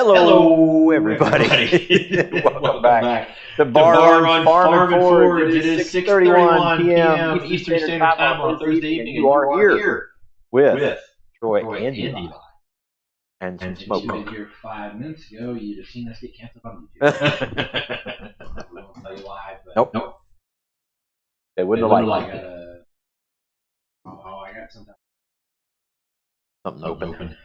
Hello, everybody. Welcome back. The Barr on Farm and Forge. It is 6:31 p.m. Eastern Standard Time on Thursday evening. You are here with Troy and Eli. And some smoke. If you've been here 5 minutes ago, you'd have seen us get canceled on YouTube. We won't tell you why, but Nope. They wouldn't have liked it. I got something open.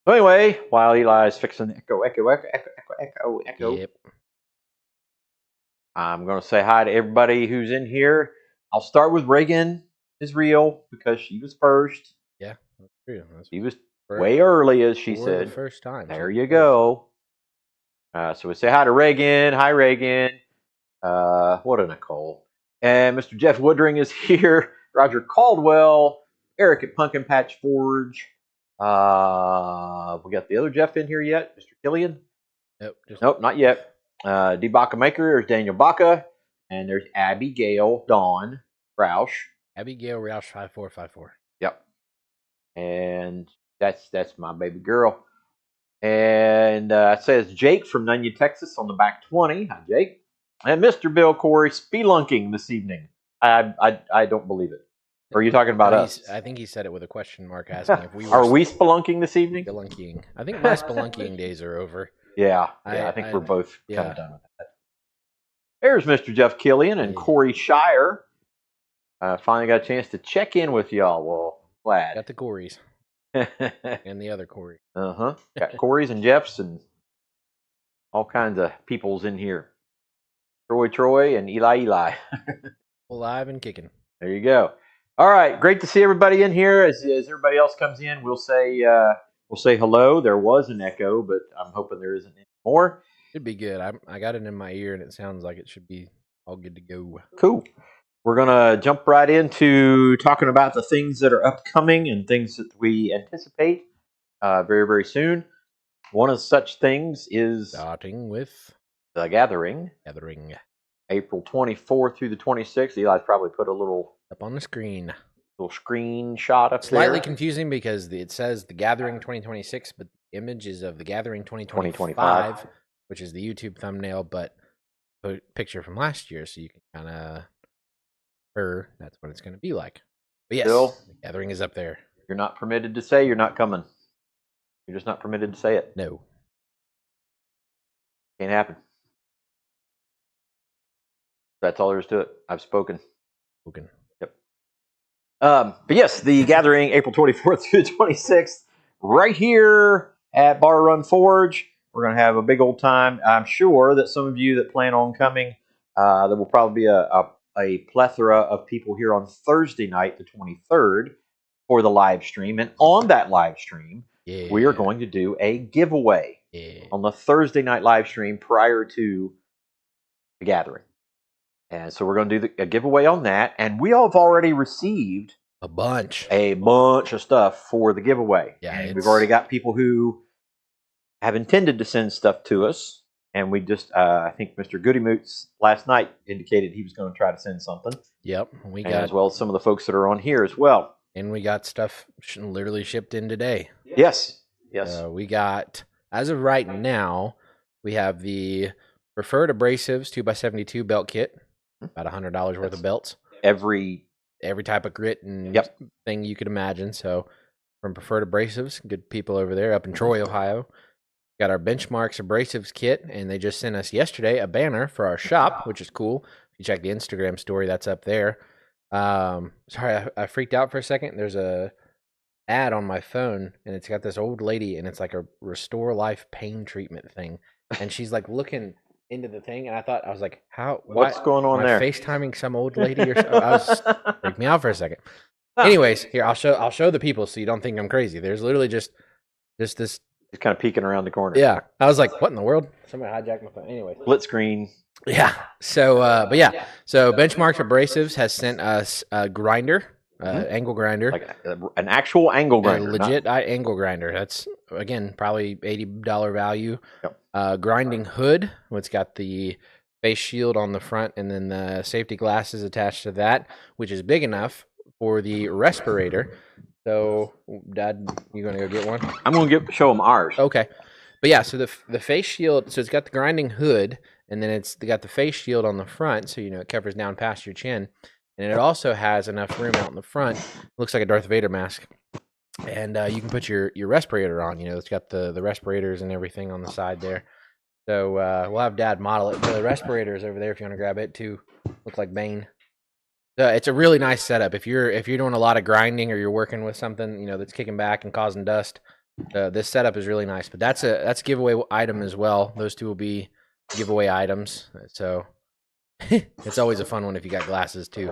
So anyway, while Eli's fixing echo, Yep. I'm going to say hi to everybody who's in here. I'll start with Reagan Israel because she was first. Yeah, that's true. She was way early, as she said. The first time. There you go. So we say hi to Reagan. Hi, Reagan. What a Nicole. And Mr. Jeff Woodring is here. Roger Caldwell. Eric at Pumpkin Patch Forge. We got the other Jeff in here yet? Mr. Killian? Nope, not yet. D. Baca Maker. There's Daniel Baca. And there's Abigail Dawn Roush. Abigail Roush 5454. Yep. And that's my baby girl. And it says Jake from Nunya, Texas on the back 20. Hi, Jake. And Mr. Bill Corey spelunking this evening. I don't believe it. Or are you talking about us? I think he said it with a question mark asking if we were. Are we spelunking this evening? Spelunking. I think my spelunking days are over. Yeah, I think we're both kind of done with that. There's Mr. Jeff Killian and Corey Shire. Finally got a chance to check in with y'all. Well, glad. Got the Corys. And the other Corey. Got Corys and Jeffs and all kinds of peoples in here. Troy and Eli. Alive and kicking. There you go. All right, great to see everybody in here. As everybody else comes in, we'll say hello. There was an echo, but I'm hoping there isn't any more. Should be good. I got it in my ear, and it sounds like it should be all good to go. Cool. We're going to jump right into talking about the things that are upcoming and things that we anticipate very, very soon. One of such things is starting with the Gathering. April 24th through the 26th. Eli's probably put a little up on the screen. Little screenshot up there. Slightly confusing because it says the Gathering 2026, but the image is of the Gathering 2025, which is the YouTube thumbnail, but a picture from last year, so you can kind of that's what it's going to be like. But yes, Bill, the Gathering is up there. You're not permitted to say you're not coming. You're just not permitted to say it. No. Can't happen. That's all there is to it. I've spoken. Yep. But yes, the Gathering, April 24th through the 26th, right here at Barr Run Forge. We're going to have a big old time. I'm sure that some of you that plan on coming, there will probably be a plethora of people here on Thursday night, the 23rd, for the live stream. And on that live stream, we are going to do a giveaway on the Thursday night live stream prior to the Gathering. And so we're going to do a giveaway on that. And we all have already received a bunch of stuff for the giveaway. Yeah, we've already got people who have intended to send stuff to us. And we just, I think Mr. Goody Moots last night indicated he was going to try to send something. Yep. As well as some of the folks that are on here as well. And we got stuff literally shipped in today. Yes. We got, as of right now, we have the Preferred Abrasives 2x72 belt kit. About $100 worth of belts. Every type of grit and thing you could imagine. So from Preferred Abrasives, good people over there up in Troy, Ohio. Got our Benchmarks Abrasives kit, and they just sent us yesterday a banner for our shop, which is cool. If you check the Instagram story, that's up there. Sorry, I freaked out for a second. There's a ad on my phone, and it's got this old lady, and it's like a Restore Life pain treatment thing. And she's like looking into the thing, and I was like, what's going on there? FaceTiming some old lady or something? Freaked me out for a second. Anyways, here I'll show the people so you don't think I'm crazy. There's literally just this. He's kind of peeking around the corner. Yeah, I was like, what in the world? Somebody hijacked my phone. Anyway, split screen. Yeah. So, So Benchmarks Abrasives has sent us a grinder, angle grinder, like an actual angle grinder, a legit angle grinder. That's again probably $80 value. Yep. Grinding hood. It's got the face shield on the front and then the safety glasses attached to that, which is big enough for the respirator. So, Dad, you gonna go get one? I'm going to show them ours. Okay. But yeah, so the face shield, so it's got the grinding hood, and then it's got the face shield on the front, so it covers down past your chin, and it also has enough room out in the front. It looks like a Darth Vader mask, and you can put your respirator on. It's got the respirators and everything on the side there. So we'll have Dad model it. The respirator is over there if you want to grab it too. Look like Bane. It's a really nice setup if you're doing a lot of grinding or you're working with something that's kicking back and causing dust. This setup is really nice, but that's a giveaway item as well. Those two will be giveaway items, so it's always a fun one if you got glasses too.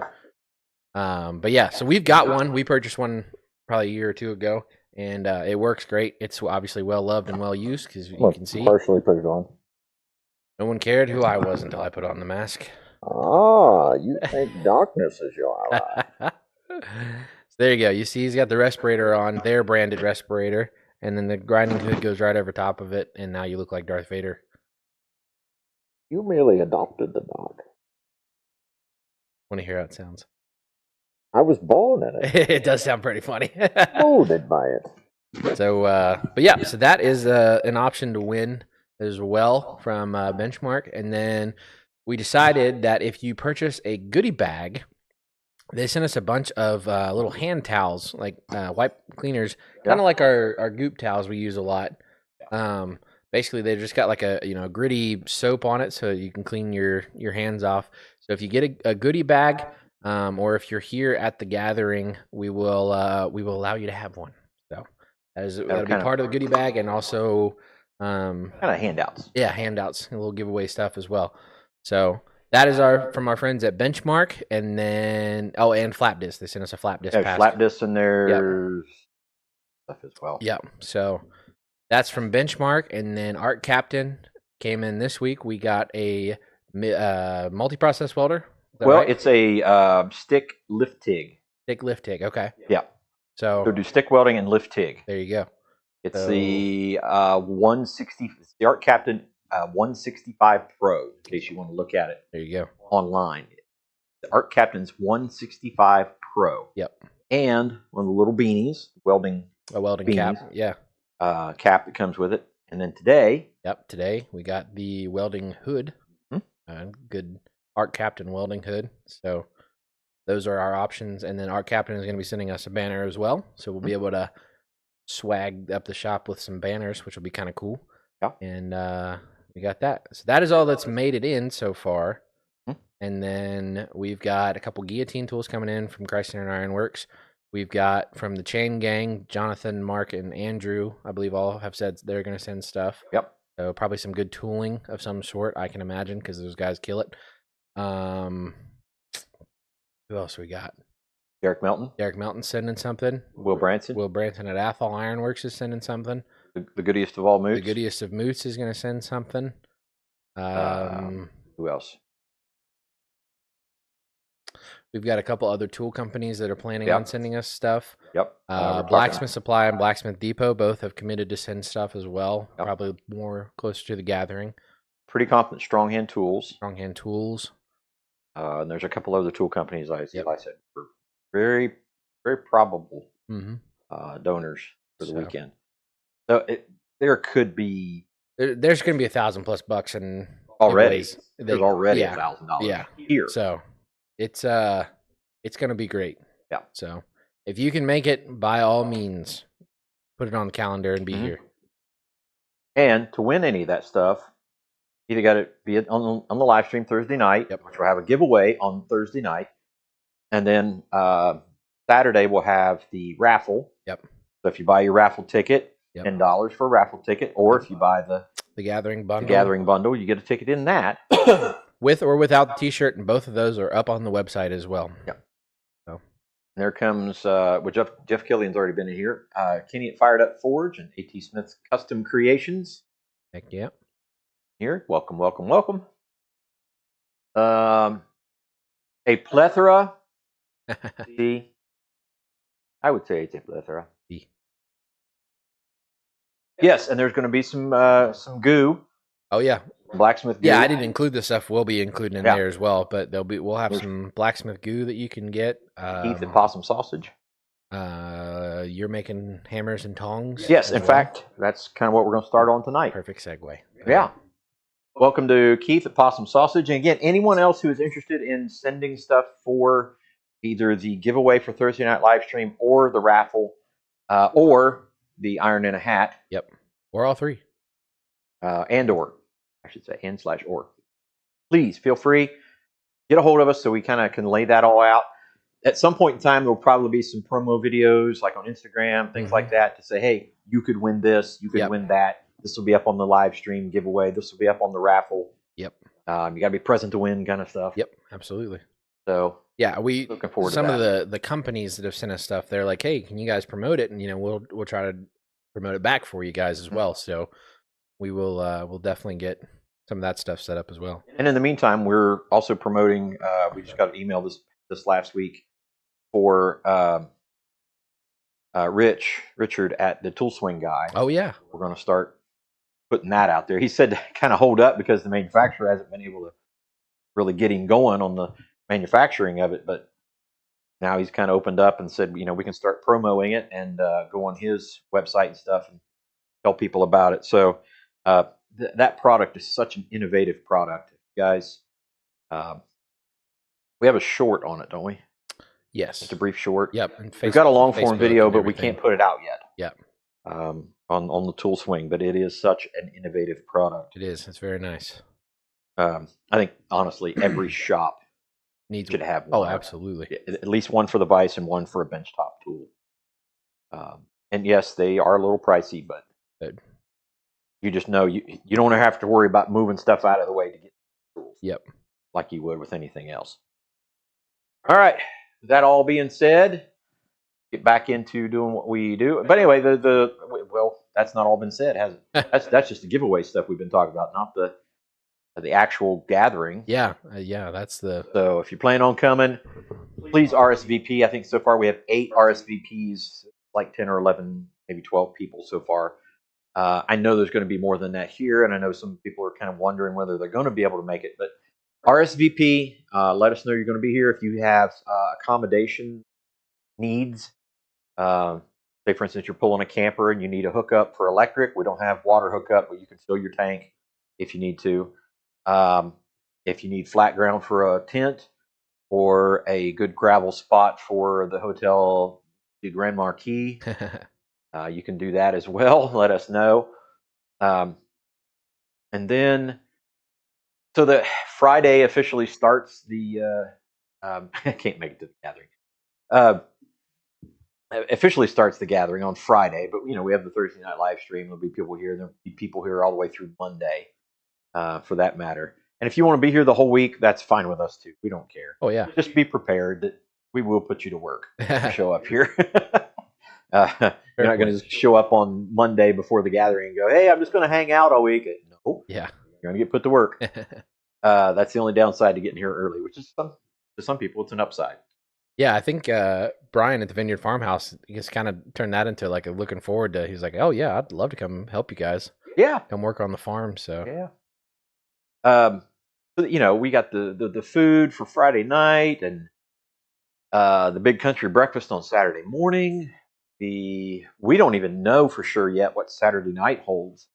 But yeah, so we've got one. We purchased one probably a year or two ago, and it works great. It's obviously well loved and well used because you can see. Partially put it on. No one cared who I was until I put on the mask. Ah, you think darkness is your ally. So there you go. You see he's got the respirator on, their branded respirator, and then the grinding hood goes right over top of it, and now you look like Darth Vader. You merely adopted the dog. Want to hear how it sounds? I was born in it. It does sound pretty funny. Molded by it. So, but yeah, so that is an option to win as well from Benchmark. And then we decided that if you purchase a goodie bag, they sent us a bunch of little hand towels, like wipe cleaners, kind of like our goop towels we use a lot. Basically, they just got like a gritty soap on it, so you can clean your hands off. So if you get a goodie bag, or if you're here at the gathering, we will allow you to have one. So that'll be part of the goodie bag, and also kind of handouts. Yeah, handouts, and little giveaway stuff as well. So that is from our friends at Benchmark, and then and Flap Disc. They sent us a Flap Disc. Flap Disc in there stuff as well. Yeah. So that's from Benchmark, and then Art Captain came in this week. We got a multi-process welder. Well, right? It's a stick lift TIG. Stick lift TIG. Okay. Yeah. So do stick welding and lift TIG. There you go. It's the 160. It's the Art Captain 165 Pro. In case you want to look at it. There you go. Online. The Art Captain's 165 Pro. Yep. And one of the little beanies, a welding beanies, cap. Yeah. Cap that comes with it. And then today. Yep. Today we got the welding hood. Good Art Captain welding hood. So those are our options. And then Art Captain is going to be sending us a banner as well. So we'll be able to swag up the shop with some banners, which will be kind of cool. Yeah. And we got that. So that is all that's made it in so far. And then we've got a couple guillotine tools coming in from Chrysler Ironworks. We've got from the Chain Gang, Jonathan, Mark, and Andrew, I believe all have said they're going to send stuff. Yep. So probably some good tooling of some sort, I can imagine, because those guys kill it. Who else we got? Derek Melton. Derek Melton's sending something. Will Branson. Will Branson at Athol Ironworks is sending something. The goodiest of all moots. The goodiest of moots is going to send something. Who else? We've got a couple other tool companies that are planning on sending us stuff. Yep. Blacksmith Supply and Blacksmith Depot both have committed to send stuff as well. Yep. Probably more closer to the gathering. Pretty confident Strong Hand Tools. Strong Hand Tools. And there's a couple other tool companies, like I said, for very, very probable donors for the weekend. So there could be... There's going to be $1,000+ and already. There's already $1,000 here. So it's going to be great. Yeah. So if you can make it, by all means, put it on the calendar and be here. And to win any of that stuff, either got to be on the live stream Thursday night, which will have a giveaway on Thursday night, and then Saturday we'll have the raffle. Yep. So if you buy your raffle ticket, $10 for a raffle ticket, or if you buy the gathering bundle, you get a ticket in that. With or without the T-shirt, and both of those are up on the website as well. Yeah. So and there comes Jeff Killian's already been in here. Kenny at Fired Up Forge and AT Smith's Custom Creations. Heck yeah. Here, welcome. A plethora. See, I would say it's a plethora. Yes, and there's going to be some goo. Oh yeah. Blacksmith goo. Yeah, I didn't include the stuff we'll be including in there as well, but we'll have some blacksmith goo that you can get. Beef and possum sausage. You're making hammers and tongs? Yes, as in well? fact, that's kind of what we're going to start on tonight. Perfect segue. Yeah. Welcome to Keith at Possum Sausage. And again, anyone else who is interested in sending stuff for either the giveaway for Thursday night live stream or the raffle or the iron in a hat. Yep. Or all three. And/or, I should say, and/or. Please feel free. Get a hold of us so we kind of can lay that all out. At some point in time, there'll probably be some promo videos like on Instagram, things like that, to say, hey, you could win this, you could win that. This will be up on the live stream giveaway. This will be up on the raffle. Yep. You got to be present to win kind of stuff. Yep, absolutely. So yeah, we looking forward some to that. of the companies that have sent us stuff, they're like, hey, can you guys promote it? And we'll try to promote it back for you guys as well. So we will we'll definitely get some of that stuff set up as well. And in the meantime, we're also promoting. We just got an email this last week for Richard at the Tool Swing Guy. Oh yeah, we're going to start putting that out there. He said to kind of hold up because the manufacturer hasn't been able to really get him going on the manufacturing of it, but now he's kind of opened up and said, we can start promoting it and go on his website and stuff and tell people about it. So that product is such an innovative product, guys. We have a short on it, don't we? Yes. It's a brief short. Yep. And we've got a long form video, but we everything. can't put it out yet. Yep. On the Tool Swing, but it is such an innovative product. It is. It's very nice. I think honestly, every shop should have one. Oh, absolutely. At least one for the vise and one for a benchtop tool. And yes, they are a little pricey, but good. You just know you don't have to worry about moving stuff out of the way to get tools. Yep. Like you would with anything else. All right. That all being said, get back into doing what we do. But anyway, well, that's not all been said, has it? That's just the giveaway stuff we've been talking about, not the actual gathering. Yeah, that's the. So if you plan on coming, please RSVP. I think so far we have 8 RSVPs, like 10 or 11, maybe 12 people so far. I know there's going to be more than that here, and I know some people are kind of wondering whether they're going to be able to make it. But RSVP, let us know you're going to be here. If you have accommodation needs, say for instance you're pulling a camper and you need a hookup for electric. We don't have water hookup, but you can fill your tank if you need to. If you need flat ground for a tent or a good gravel spot for the Hotel du Grand Marquis, you can do that as well. Let us know. And then, so the Friday officially starts the, I can't make it to the gathering. Officially starts the gathering on Friday, but we have the Thursday night live stream. There'll be people here. There'll be people here all the way through Monday, for that matter. And if you want to be here the whole week, that's fine with us too. We don't care. Oh yeah. Just be prepared that we will put you to work. Show up here. You're not going to just show up on Monday before the gathering and go, hey, I'm just going to hang out all week. No. Yeah. You're going to get put to work. That's the only downside to getting here early, which is to some people, it's an upside. Yeah, I think Brian at the Vineyard Farmhouse just kind of turned that into like a looking forward to. He's like, oh yeah, I'd love to come help you guys. Yeah. Come work on the farm. So yeah. We got the food for Friday night and the big country breakfast on Saturday morning. We don't even know for sure yet what Saturday night holds,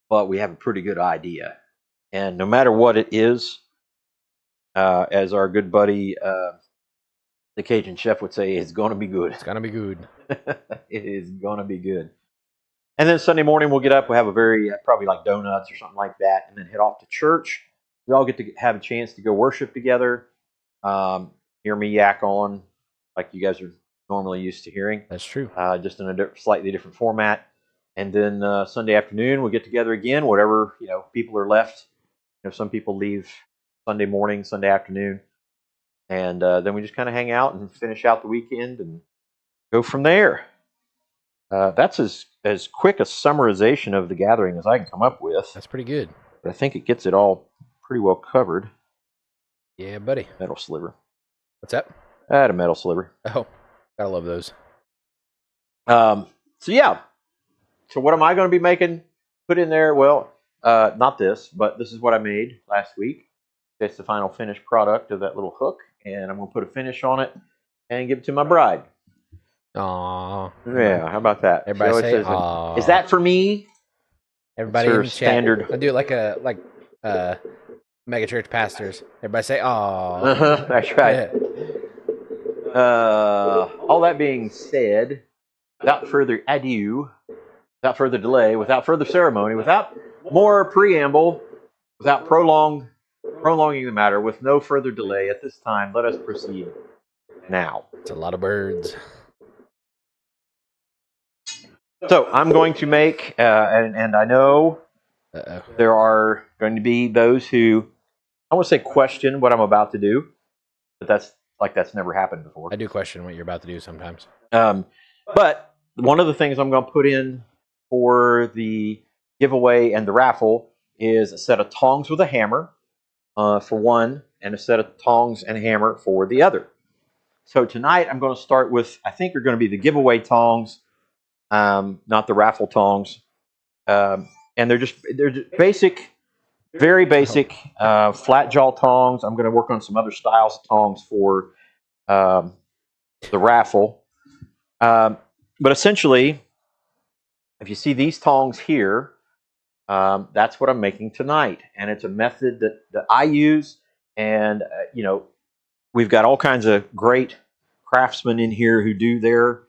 but we have a pretty good idea. And no matter what it is, as our good buddy the Cajun chef would say, it's going to be good. It's going to be good. It is going to be good. And then Sunday morning we'll get up. We'll have a very probably like donuts or something like that, and then head off to church. We all get to have a chance to go worship together. Hear me yak on like you guys are normally used to hearing. That's true. Just in a slightly different format. And then Sunday afternoon we'll get together again. Whatever people are left. Some people leave Sunday morning, Sunday afternoon, and then we just kind of hang out and finish out the weekend and go from there. That's as quick a summarization of the gathering as I can come up with. That's pretty good. But I think it gets it all pretty well covered. Yeah, buddy. Metal sliver. What's that? I had a metal sliver. Oh, gotta love those. So yeah. So what am I going to be making? Put in there. Well, not this, but this is what I made last week. It's the final finished product of that little hook, and I'm going to put a finish on it and give it to my bride. Aw. Yeah, how about that? She Everybody always say, says, aw. is that for me? Everybody That's her in the chat. standard. I do it like mega church pastors. Everybody say, aw. That's right. All that being said, without further ado, without further delay, without further ceremony, without more preamble, without prolonging the matter, with no further delay at this time, let us proceed now. It's a lot of birds. So I'm going to make, and I know Uh-oh. there are going to be those who, I want to say question what I'm about to do, but that's never happened before. I do question what you're about to do sometimes. But one of the things I'm going to put in for the giveaway and the raffle is a set of tongs with a hammer for one, and a set of tongs and hammer for the other. So tonight I'm going to start with, I think are going to be the giveaway tongs, not the raffle tongs. And they're just basic, very basic flat jaw tongs. I'm going to work on some other styles of tongs for the raffle. But essentially, if you see these tongs here, that's what I'm making tonight. And it's a method that I use. And, we've got all kinds of great craftsmen in here who do their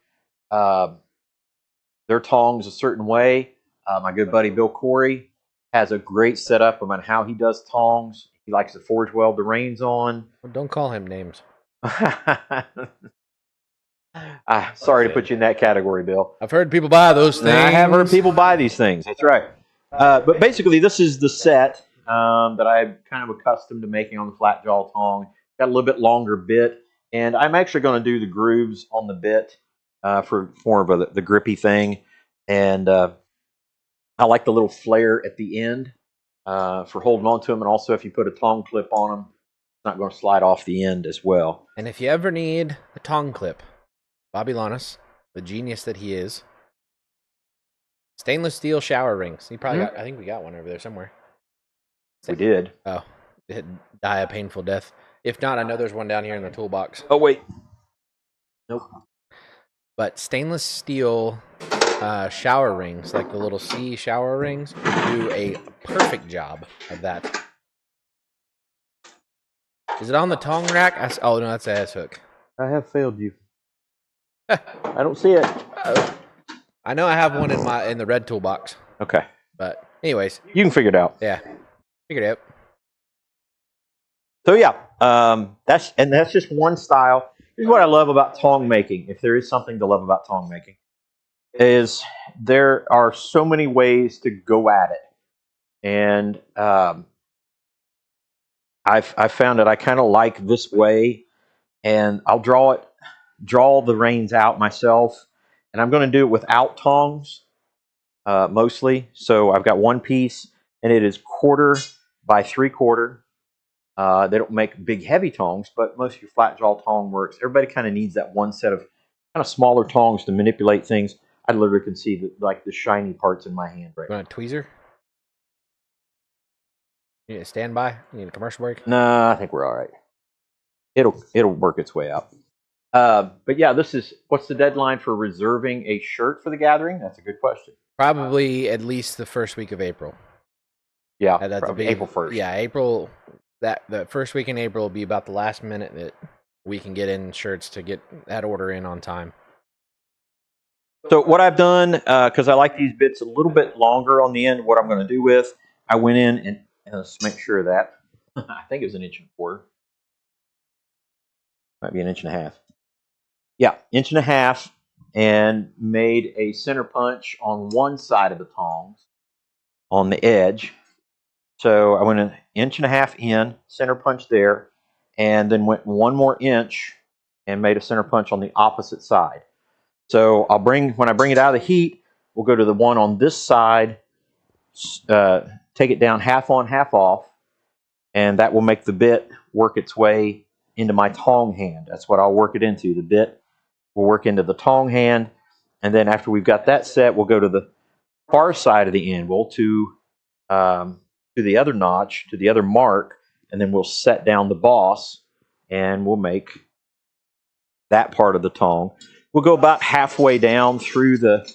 tongs a certain way. My good buddy Bill Corey has a great setup on how he does tongs. He likes to forge weld the reins on. Well, don't call him names. Sorry to put you in that category, Bill. I've heard people buy those things. I have heard people buy these things. That's right. But basically, this is the set that I'm kind of accustomed to making on the flat jaw tong. Got a little bit longer bit, and I'm actually going to do the grooves on the bit for more of the grippy thing. And I like the little flare at the end for holding on to them, and also if you put a tong clip on them, it's not going to slide off the end as well. And if you ever need a tong clip, Bobby Lanus, the genius that he is, stainless steel shower rings. He probably got, I think we got one over there somewhere. We did. Oh, it die a painful death. If not, I know there's one down here in the toolbox. Oh, wait. Nope. But stainless steel shower rings, like the little C shower rings, do a perfect job of that. Is it on the tong rack? Oh, no, that's a S-hook. I have failed you. I don't see it. I know I have one in the red toolbox. Okay. But anyways. You can figure it out. Yeah. Figured it out. So yeah, that's just one style. Here's what I love about tong making, if there is something to love about tong making, is there are so many ways to go at it. And I've found that I kind of like this way, and I'll draw the reins out myself, and I'm going to do it without tongs mostly. So I've got one piece, and it is 1/4 by 3/4. They don't make big heavy tongs, but most of your flat jaw tong works. Everybody kind of needs that one set of kind of smaller tongs to manipulate things. I literally can see the shiny parts in my hand right now. You want a tweezer? You need a standby? You need a commercial break? Nah, I think we're all right. It'll work its way out. But yeah, what's the deadline for reserving a shirt for the gathering? That's a good question. Probably at least the first week of April. Yeah, that's probably April 1st. Yeah, April. The first week in April will be about the last minute that we can get in shirts to get that order in on time. So what I've done, because I like these bits a little bit longer on the end, what I'm going to do with, I went in and let's make sure of that. I think it was 1.25 inches. Might be 1.5 inches. Yeah, 1.5 inches, and made a center punch on one side of the tongs on the edge. So I went 1.5 inches in, center punch there, and then went 1 more inch and made a center punch on the opposite side. So when I bring it out of the heat, we'll go to the one on this side, take it down half on, half off, and that will make the bit work its way into my tong hand. That's what I'll work it into. The bit will work into the tong hand, and then after we've got that set, we'll go to the far side of the anvil to the other notch, to the other mark, and then we'll set down the boss, and we'll make that part of the tong. we'll go about halfway down through the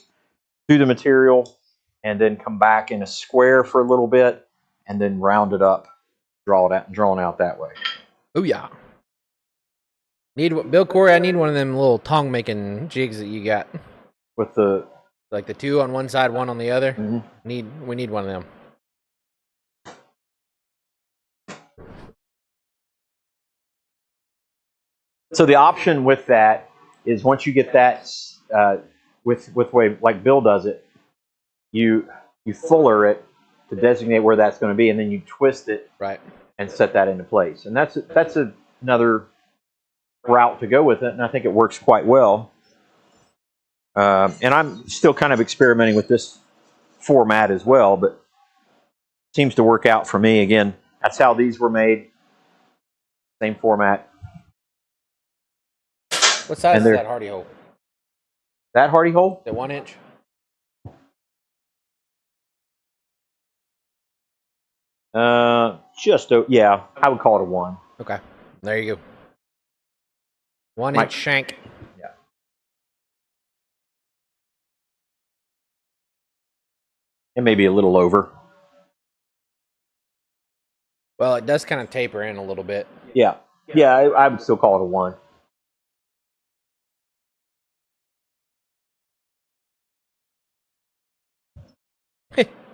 material, and then come back in a square for a little bit, and then round it up, drawn out that way. Oh yeah. Bill Corey, I need one of them little tong making jigs that you got. With the like the two on one side, one on the other. Mm-hmm. We need one of them. So the option with that is once you get that with way like Bill does it, you fuller it to designate where that's going to be, and then you twist it right and set that into place. And that's another route to go with it, and I think it works quite well. And I'm still kind of experimenting with this format as well, but it seems to work out for me. Again, that's how these were made. Same format. What size is that hardy hole? That hardy hole? The 1 inch? Yeah, I would call it a 1. Okay, there you go. 1 inch shank. Yeah. And maybe a little over. Well, it does kind of taper in a little bit. Yeah. Yeah, I would still call it a 1.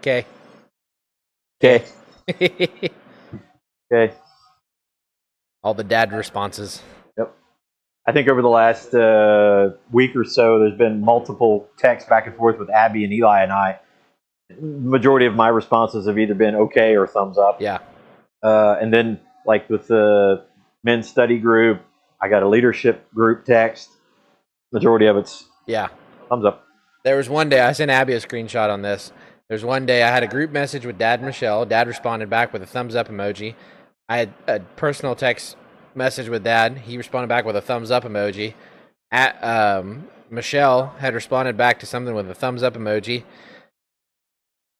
Okay. Okay. Okay. All the dad responses. Yep. I think over the last week or so, there's been multiple texts back and forth with Abby and Eli and I. Majority of my responses have either been okay or thumbs up. Yeah. And then, like with the men's study group, I got a leadership group text. Majority of it's thumbs up. There was one day, I sent Abby a screenshot on this. There's one day I had a group message with Dad and Michelle. Dad responded back with a thumbs up emoji. I had a personal text message with Dad. He responded back with a thumbs up emoji. Michelle had responded back to something with a thumbs up emoji.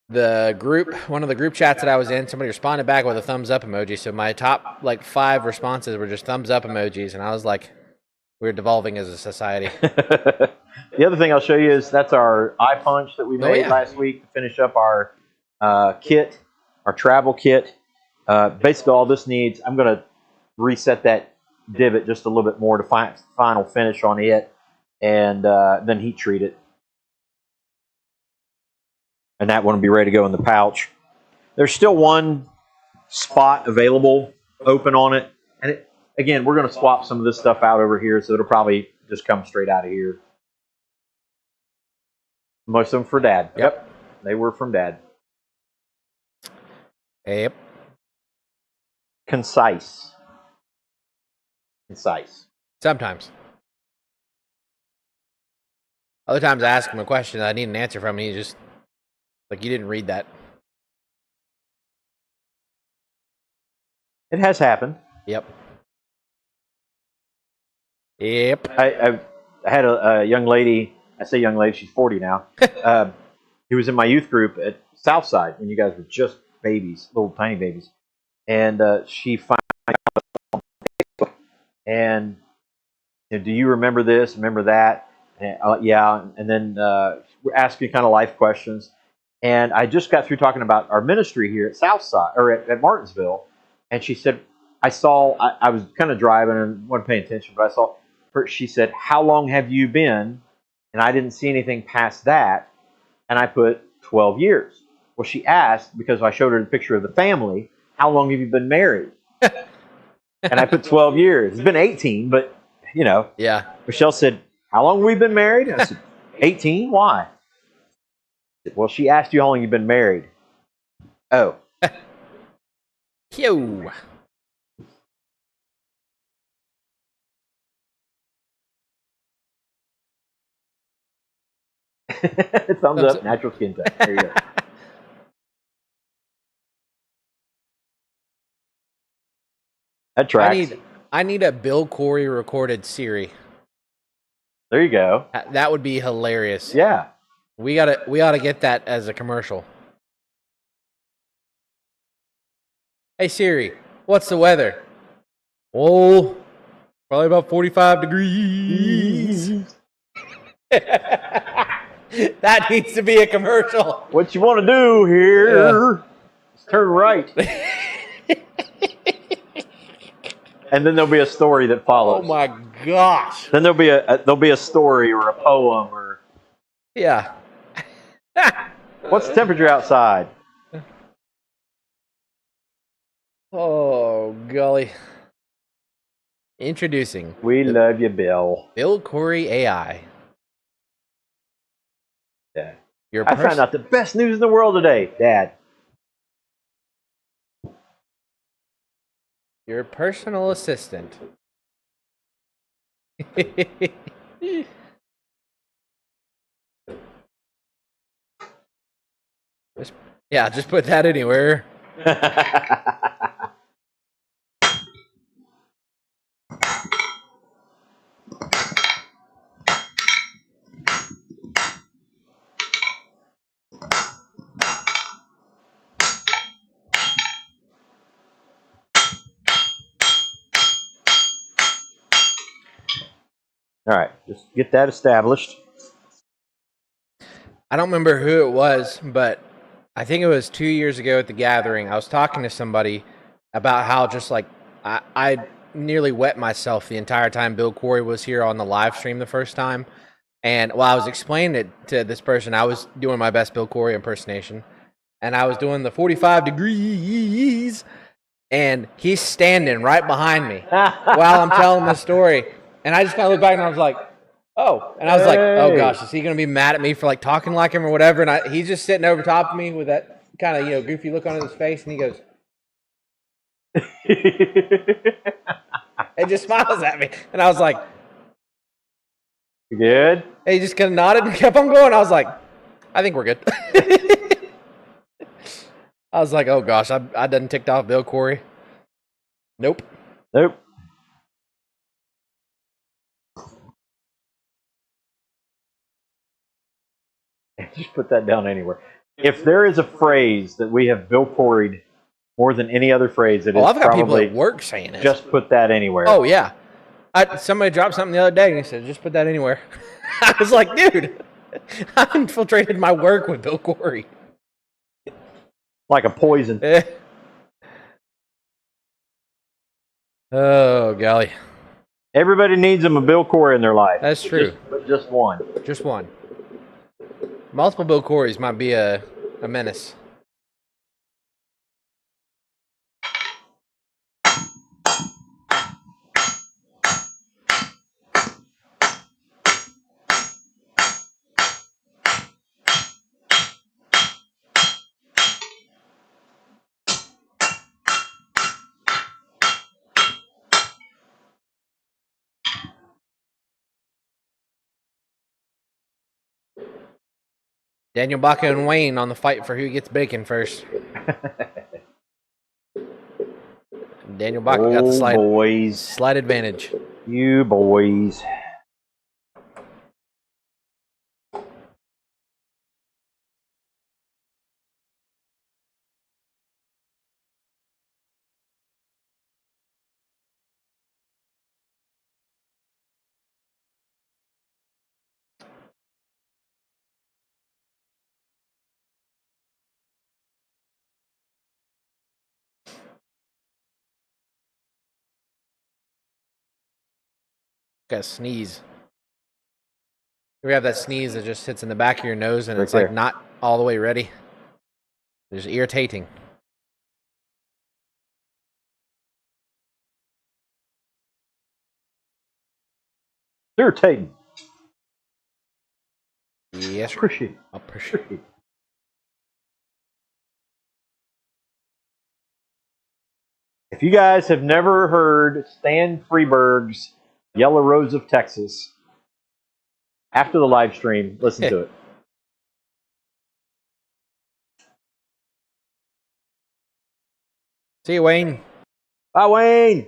The group, one of the group chats that I was in, somebody responded back with a thumbs up emoji. So my top 5 responses were just thumbs up emojis, and I was like, we're devolving as a society. The other thing I'll show you is that's our eye punch that we made last week to finish up our kit, our travel kit. Basically, all this needs, I'm going to reset that divot just a little bit more to final finish on it, and then heat treat it. And that one will be ready to go in the pouch. There's still one spot available open on it. And again, we're going to swap some of this stuff out over here, so it'll probably just come straight out of here. Most of them for Dad. Yep. They were from Dad. Yep. Concise. Sometimes. Other times I ask him a question that I need an answer from, and he just, you didn't read that. It has happened. Yep. I had a young lady. I say young lady, she's 40 now. He was in my youth group at Southside when you guys were just babies, little tiny babies. And she found out, and do you remember this, remember that? And, yeah, and then we're asking kind of life questions. And I just got through talking about our ministry here at Southside, or at Martinsville. And she said, I was kind of driving and wasn't paying attention, but I saw her, she said, how long have you been? And I didn't see anything past that. And I put 12 years. Well, she asked, because I showed her the picture of the family, how long have you been married? And I put 12 years. It's been 18, but, Yeah. Michelle said, how long have we been married? And I said, 18? Why? Said, well, she asked you how long you've been married. Oh. Yo. Thumbs up, natural skin tone. There you go. That tracks. I need a Bill Corey recorded Siri. There you go. That would be hilarious. Yeah. We oughta get that as a commercial. Hey Siri, what's the weather? Oh, probably about 45 degrees. That needs to be a commercial. What you want to do here is turn right. And then there'll be a story that follows. Oh my gosh. Then there'll be a story or a poem or Yeah. what's the temperature outside? Oh golly. Introducing. We love you, Bill. Bill Corey AI. Yeah. Your I found out the best news in the world today, Dad. Your personal assistant. Just put that anywhere. All right, just get that established. I don't remember who it was, but I think it was 2 years ago at the gathering. I was talking to somebody about how just like I nearly wet myself the entire time Bill Corey was here on the live stream the first time. And while I was explaining it to this person, I was doing my best Bill Corey impersonation. And I was doing the 45 degrees. And he's standing right behind me while I'm telling the story. And I just kind of looked back and I was like, oh. And I was like, oh gosh, is he going to be mad at me for like talking like him or whatever? And he's just sitting over top of me with that kind of, goofy look on his face. And he goes, and just smiles at me. And I was like, you good? And he just kind of nodded and kept on going. I was like, I think we're good. I was like, oh gosh, I done ticked off Bill Corey. Nope. Just put that down anywhere. If there is a phrase that we have Bill Corey'd more than any other phrase, it is I've got probably people at work saying it. Just put that anywhere. Oh yeah. Somebody dropped something the other day and he said, just put that anywhere. I was like, dude, I've infiltrated my work with Bill Corey. Like a poison. Oh, golly. Everybody needs a Bill Corey in their life. That's true. But just one. Just one. Multiple Bill Coreys might be a menace. Daniel Baca and Wayne on the fight for who gets bacon first. Daniel Baca got the slight advantage. You boys. Got a sneeze. We have that sneeze that just sits in the back of your nose and Right it's there. like not all the way ready. It's irritating. Irritating. Yes, Appreciate. appreciate. If you guys have never heard Stan Freeberg's Yellow Rose of Texas, after the live stream, listen to it. See you, Wayne. Bye, Wayne.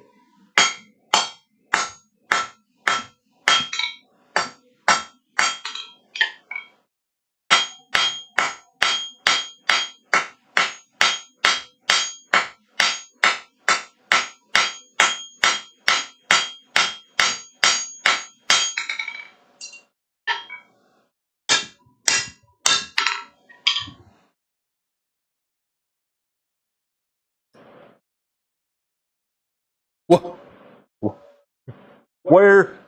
Where?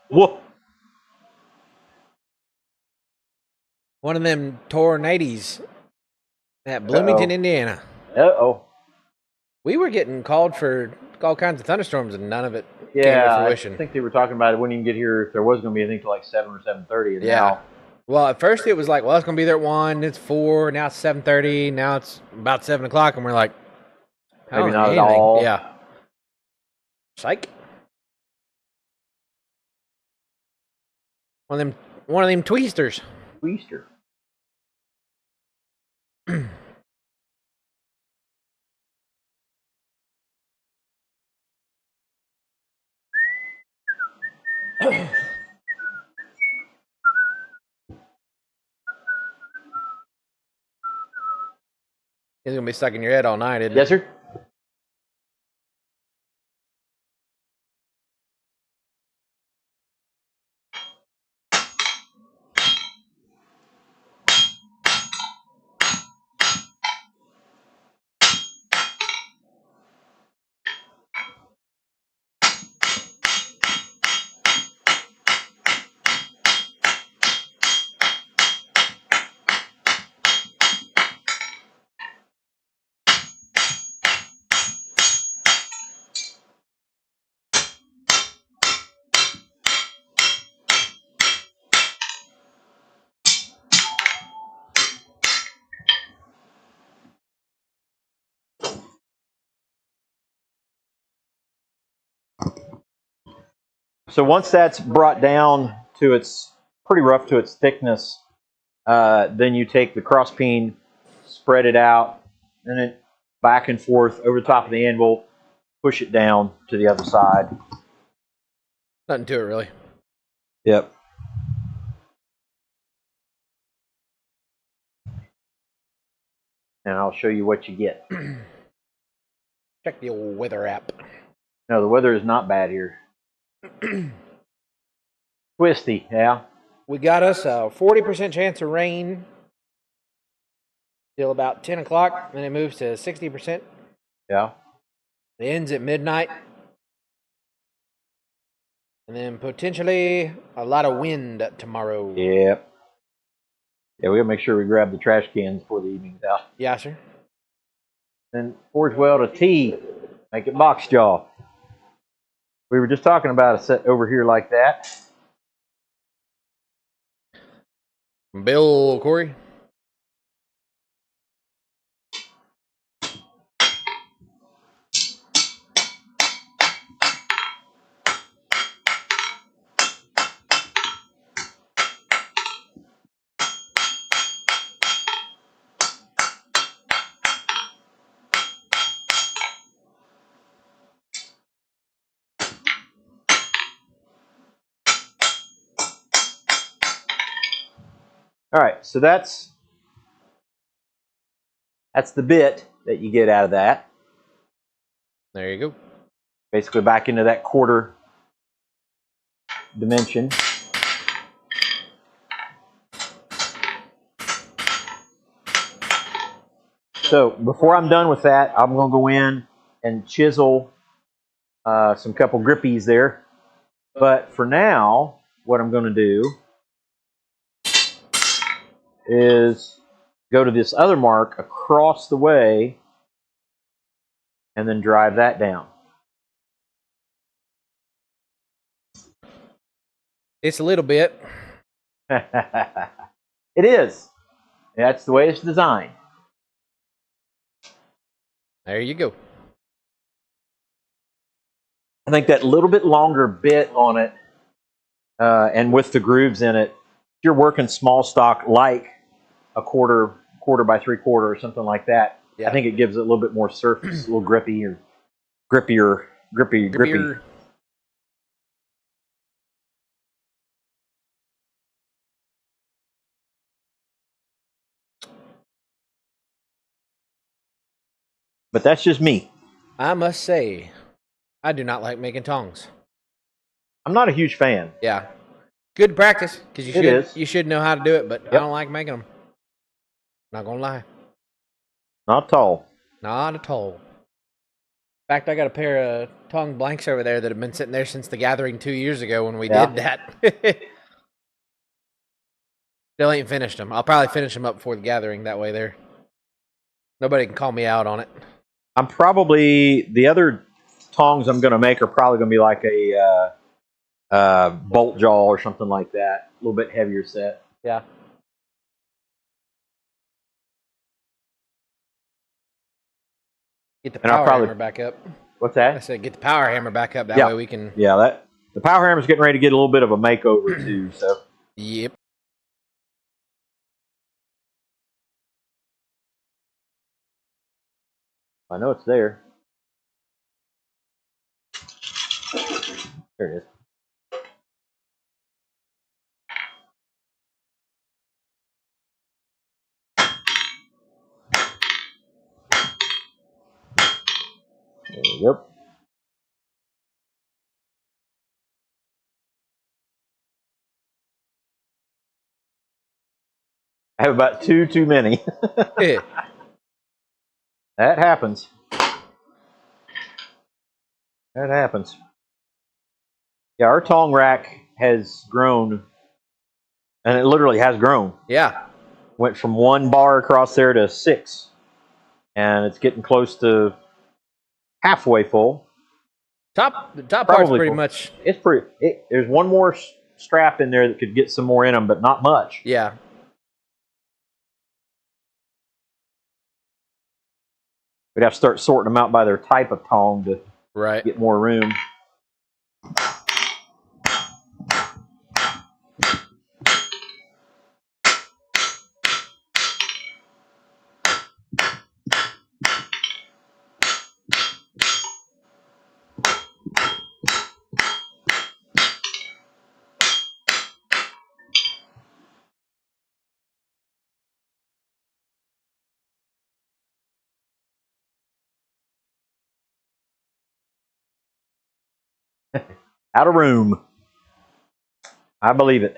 What? One of them tornadoes at Bloomington, Indiana. Uh-oh. We were getting called for all kinds of thunderstorms, and none of it came Yeah, to I fruition. think they were talking about it. Wouldn't even get here if there was going to be anything till like 7 or 7:30. And now, Well, at first it was like, well, it's going to be there at 1. It's 4. Now it's 7:30. Now it's about 7 o'clock, and we're like, maybe not at all. Yeah. Psych. One of them tweesters. Tweester. It's going to be stuck in your head all night, isn't it? Yes, sir. So once that's brought down to its pretty rough to its thickness, then you take the cross peen, spread it out, and then back and forth over the top of the anvil, push it down to the other side. Nothing to it, really. Yep. And I'll show you what you get. Check the old weather app. No, the weather is not bad here. Twisty, yeah. We got us a 40% chance of rain till about 10 o'clock, then it moves to 60%. Yeah. It ends at midnight. And then potentially a lot of wind tomorrow. Yep. Yeah, we gotta make sure we grab the trash cans before the evening's out. Yeah, sir. Then forge weld a T, make it box jaw. We were just talking about a set over here like that. Bill Corey. All right, so that's the bit that you get out of that. There you go. Basically back into that quarter dimension. So before I'm done with that, I'm going to go in and chisel some couple grippies there. But for now, what I'm going to do is go to this other mark across the way and then drive that down. It's a little bit. It is. That's the way it's designed. There you go. I think that little bit longer bit on it, and with the grooves in it, if you're working small stock like a quarter by 3/4 or something like that, yeah. I think it gives it a little bit more surface, a little grippy or grippy. But that's just me. I must say, I do not like making tongs. I'm not a huge fan. Yeah. Good practice, because you should know how to do it, but yep. I don't like making them. Not going to lie. Not at all. Not at all. fact, I got a pair of tongue blanks over there that have been sitting there since the gathering 2 years ago when we Yeah. did that. Still ain't finished them. I'll probably finish them up before the gathering. That way, nobody can call me out on it. I'm probably the other tongs I'm going to make are probably going to be like a bolt jaw or something like that. A little bit heavier set. Yeah. Get the power hammer back up. What's that? I said get the power hammer back up. That way we can. Yeah, the power hammer's getting ready to get a little bit of a makeover too. So. Yep. I know it's there. There it is. Yep. I have about two too many. That happens. That happens. Yeah, our tong rack has grown, and it literally has grown. Yeah. Went from 1 bar across there to 6, and it's getting close to halfway full. The top part's pretty full. Much. It's pretty. There's one more strap in there that could get some more in them, but not much. Yeah. We'd have to start sorting them out by their type of tong to get more room. Out of room. I believe it.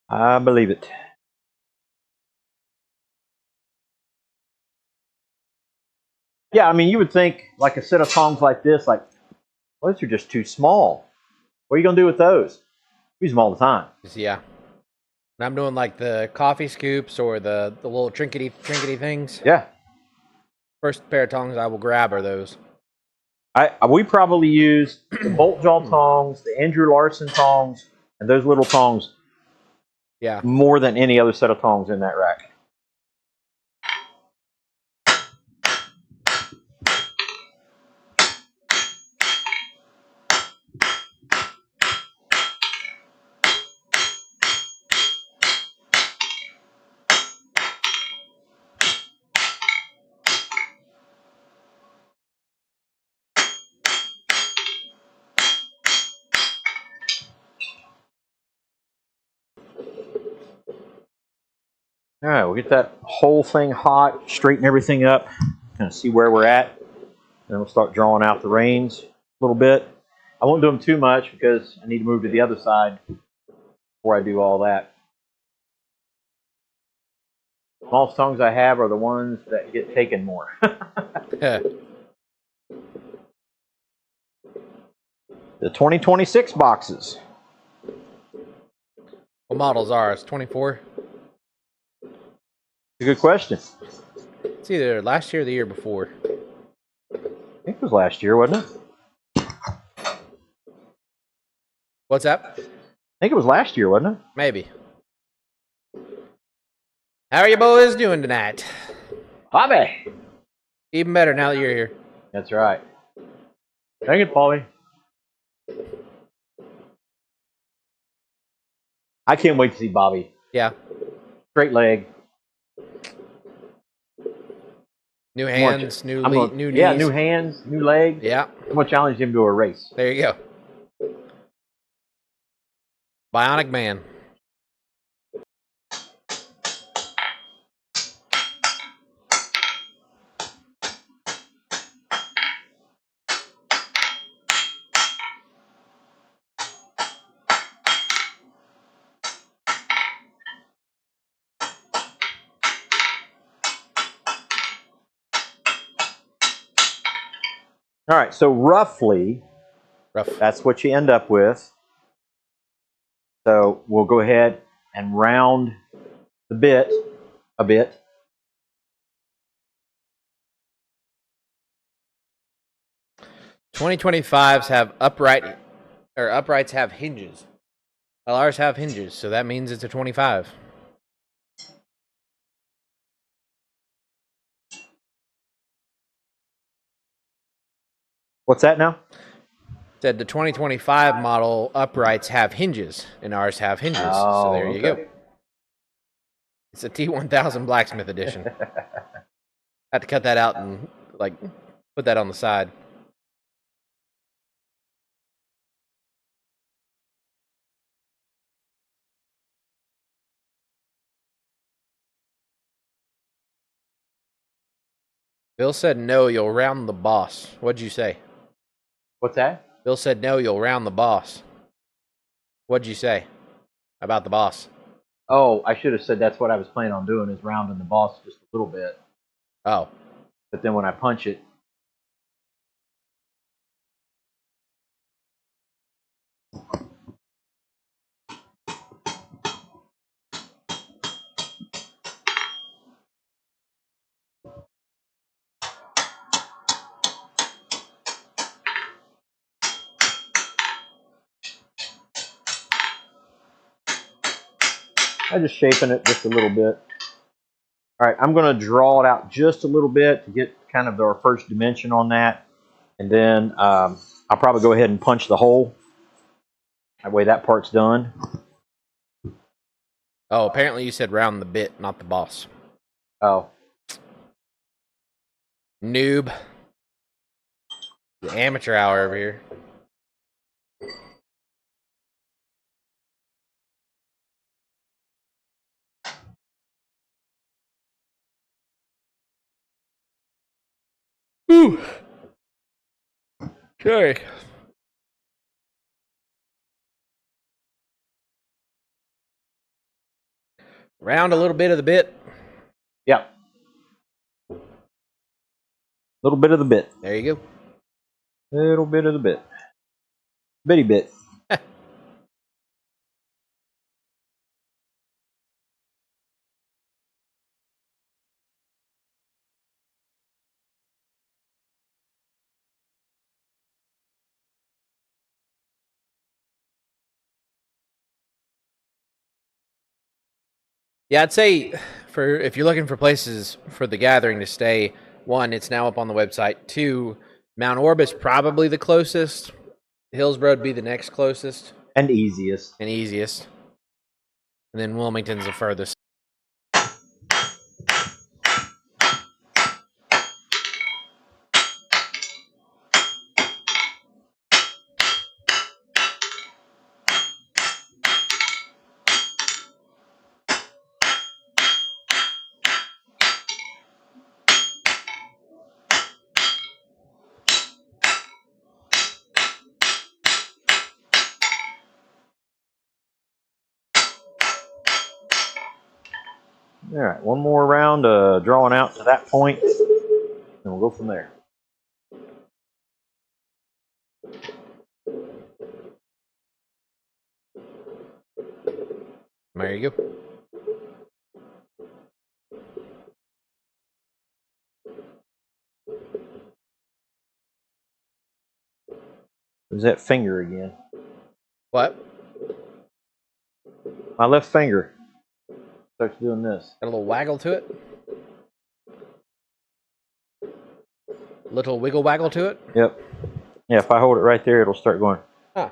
I believe it. Yeah, I mean, you would think like a set of tongs like this, like, well, those are just too small. What are you going to do with those? Use them all the time. Yeah. And I'm doing like the coffee scoops or the little trinkety things. Yeah. First pair of tongs I will grab are those. We probably use the bolt jaw tongs, the Andrew Larson tongs, and those little tongs. Yeah. More than any other set of tongs in that rack. All right, we'll get that whole thing hot, straighten everything up, kind of see where we're at. Then we'll start drawing out the reins a little bit. I won't do them too much because I need to move to the other side before I do all that. The smallest tongs I have are the ones that get taken more. The 2026 boxes. What models are it's 24? A good question. It's either last year or the year before. I think it was last year, wasn't it? What's that? I think it was last year, wasn't it? Maybe. How are you boys doing tonight? Bobby! Even better now that you're here. That's right. Thank you, Paulie. I can't wait to see Bobby. Yeah. Straight leg. New hands, new knees. Yeah, new hands, new legs. Yeah. I'm going to challenge him to a race. There you go. Bionic Man. All right, so roughly, Rough. that's what you end up with. So we'll go ahead and round the bit a bit. .2025s have uprights have hinges. Well, ours have hinges, so that means it's a 25. What's that now? Said the 2025 model uprights have hinges, and ours have hinges. So there you go. It's a T1000 Blacksmith Edition. I had to cut that out and like put that on the side. Bill said no, you'll round the boss. What'd you say? What's that? Bill said no, you'll round the boss. What'd you say about the boss? Oh, I should have said that's what I was planning on doing, is rounding the boss just a little bit. Oh. But then when I punch it, I'm just shaping it just a little bit. All right, I'm going to draw it out just a little bit to get kind of our first dimension on that. And then I'll probably go ahead and punch the hole. That way that part's done. Oh, apparently you said round the bit, not the boss. Oh. Noob. The amateur hour over here. Ooh. Sorry. Round a little bit of the bit. Yeah. A little bit of the bit. There you go. Little bit of the bit. Bitty bit. Yeah, I'd say if you're looking for places for the gathering to stay, one, it's now up on the website. Two, Mount Orb is probably the closest. Hillsborough would be the next closest. And easiest. And easiest. And then Wilmington's the furthest. All right, one more round drawing out to that point, and we'll go from there. There you go. There's that finger again. What? My left finger starts doing this. Got a little waggle to it? Little wiggle waggle to it? Yep. Yeah, if I hold it right there, it'll start going. Huh.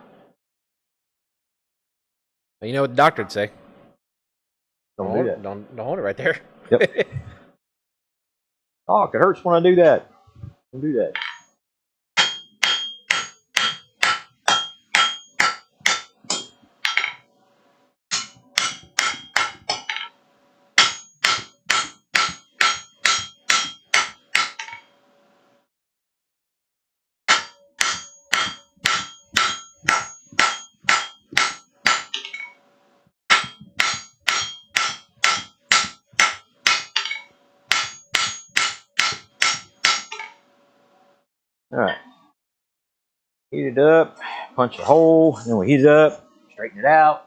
You know what the doctor would say. Don't do that. Don't hold it right there. Yep. Oh, it hurts when I do that. Don't do that. All right. Heat it up, punch a hole, then we heat it up, straighten it out.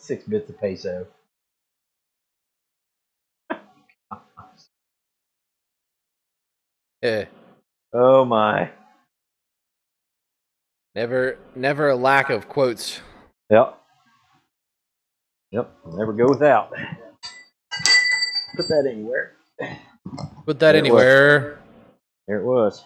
$6 bits of peso. Yeah. Oh my. Never a lack of quotes. Yep. Never go without. Put that anywhere. Put that There it was. anywhere. There it was.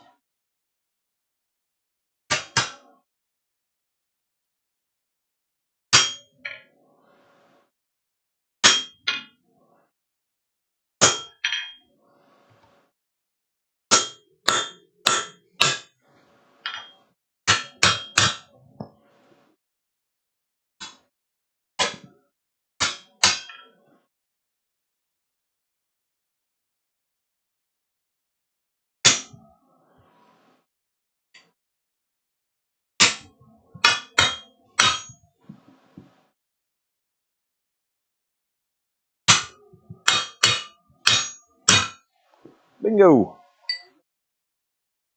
Bingo.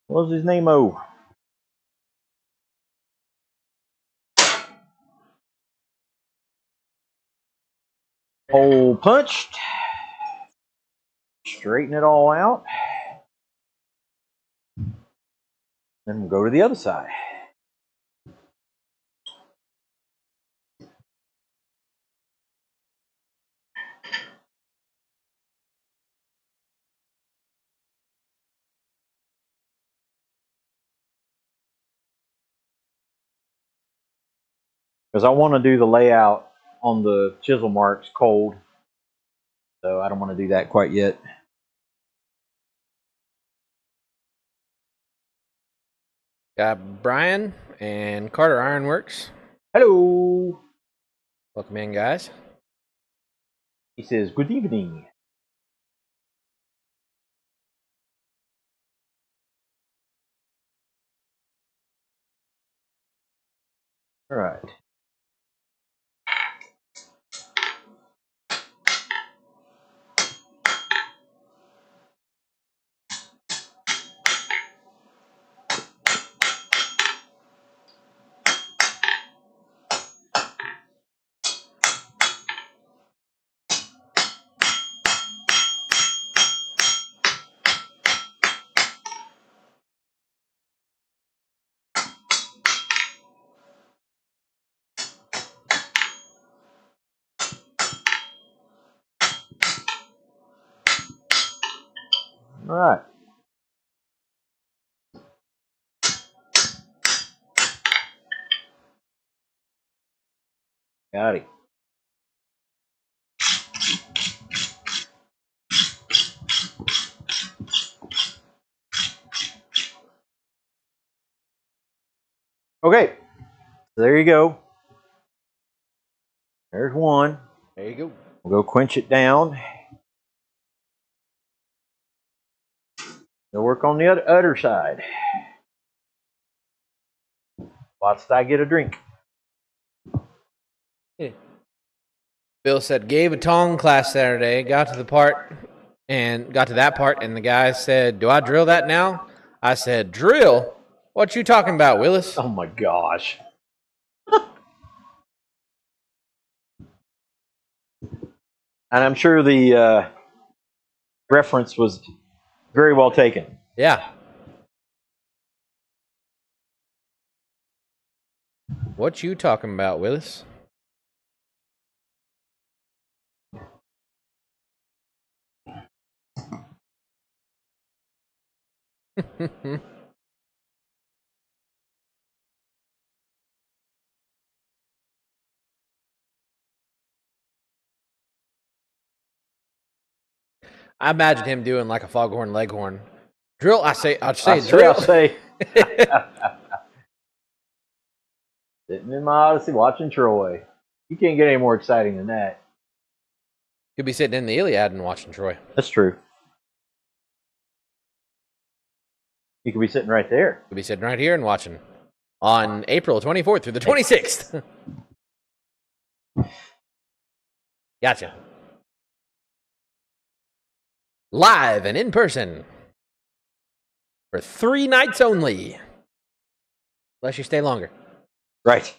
What was his name? Oh. Hole punched. Straighten it all out. Then we'll go to the other side. Because I want to do the layout on the chisel marks cold. So I don't want to do that quite yet. Got Brian and Carter Ironworks. Hello. Welcome in, guys. He says, good evening. All right. All right. Got it. Okay. So there you go. There's one. There you go. We'll go quench it down. We'll work on the other side. Whilst I get a drink. Yeah. Bill said, gave a tong class Saturday, got to that part, and the guy said, do I drill that now? I said, drill? What you talking about, Willis? Oh my gosh. And I'm sure the reference was very well taken. Yeah. What you talking about, Willis? I imagine him doing like a foghorn leghorn drill. I'll say I'll drill. say. Sitting in my Odyssey watching Troy. You can't get any more exciting than that. Could be sitting in the Iliad and watching Troy. That's true. You could be sitting right there. Could be sitting right here and watching on April 24th through the 26th. Gotcha. Live and in person for 3 nights only. Unless you stay longer. Right.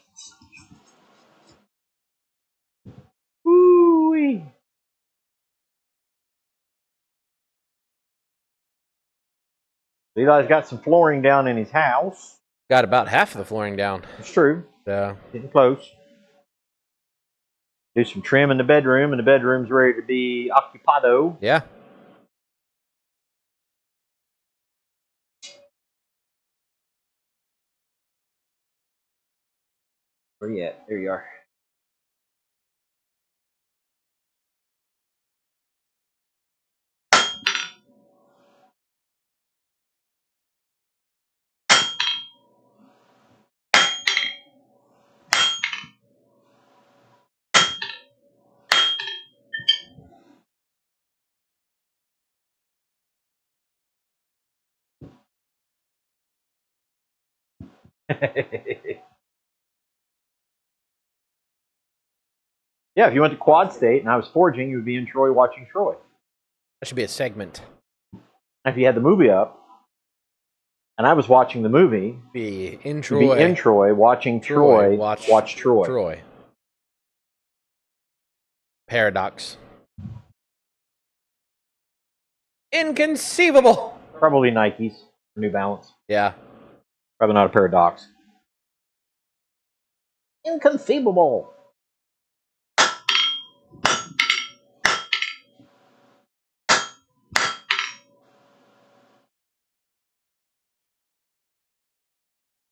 Woo-wee. Eli's got some flooring down in his house. Got about half of the flooring down. It's true. Getting close. Do some trim in the bedroom, and the bedroom's ready to be occupado. Yeah. Where you at? There you are. Yeah, if you went to Quad State and I was forging, you would be in Troy watching Troy. That should be a segment. If you had the movie up and I was watching the movie, Be in you'd be in Troy watching Troy watch Troy. Troy. Paradox. Inconceivable. Probably Nikes or New Balance. Yeah. Probably not a paradox. Inconceivable.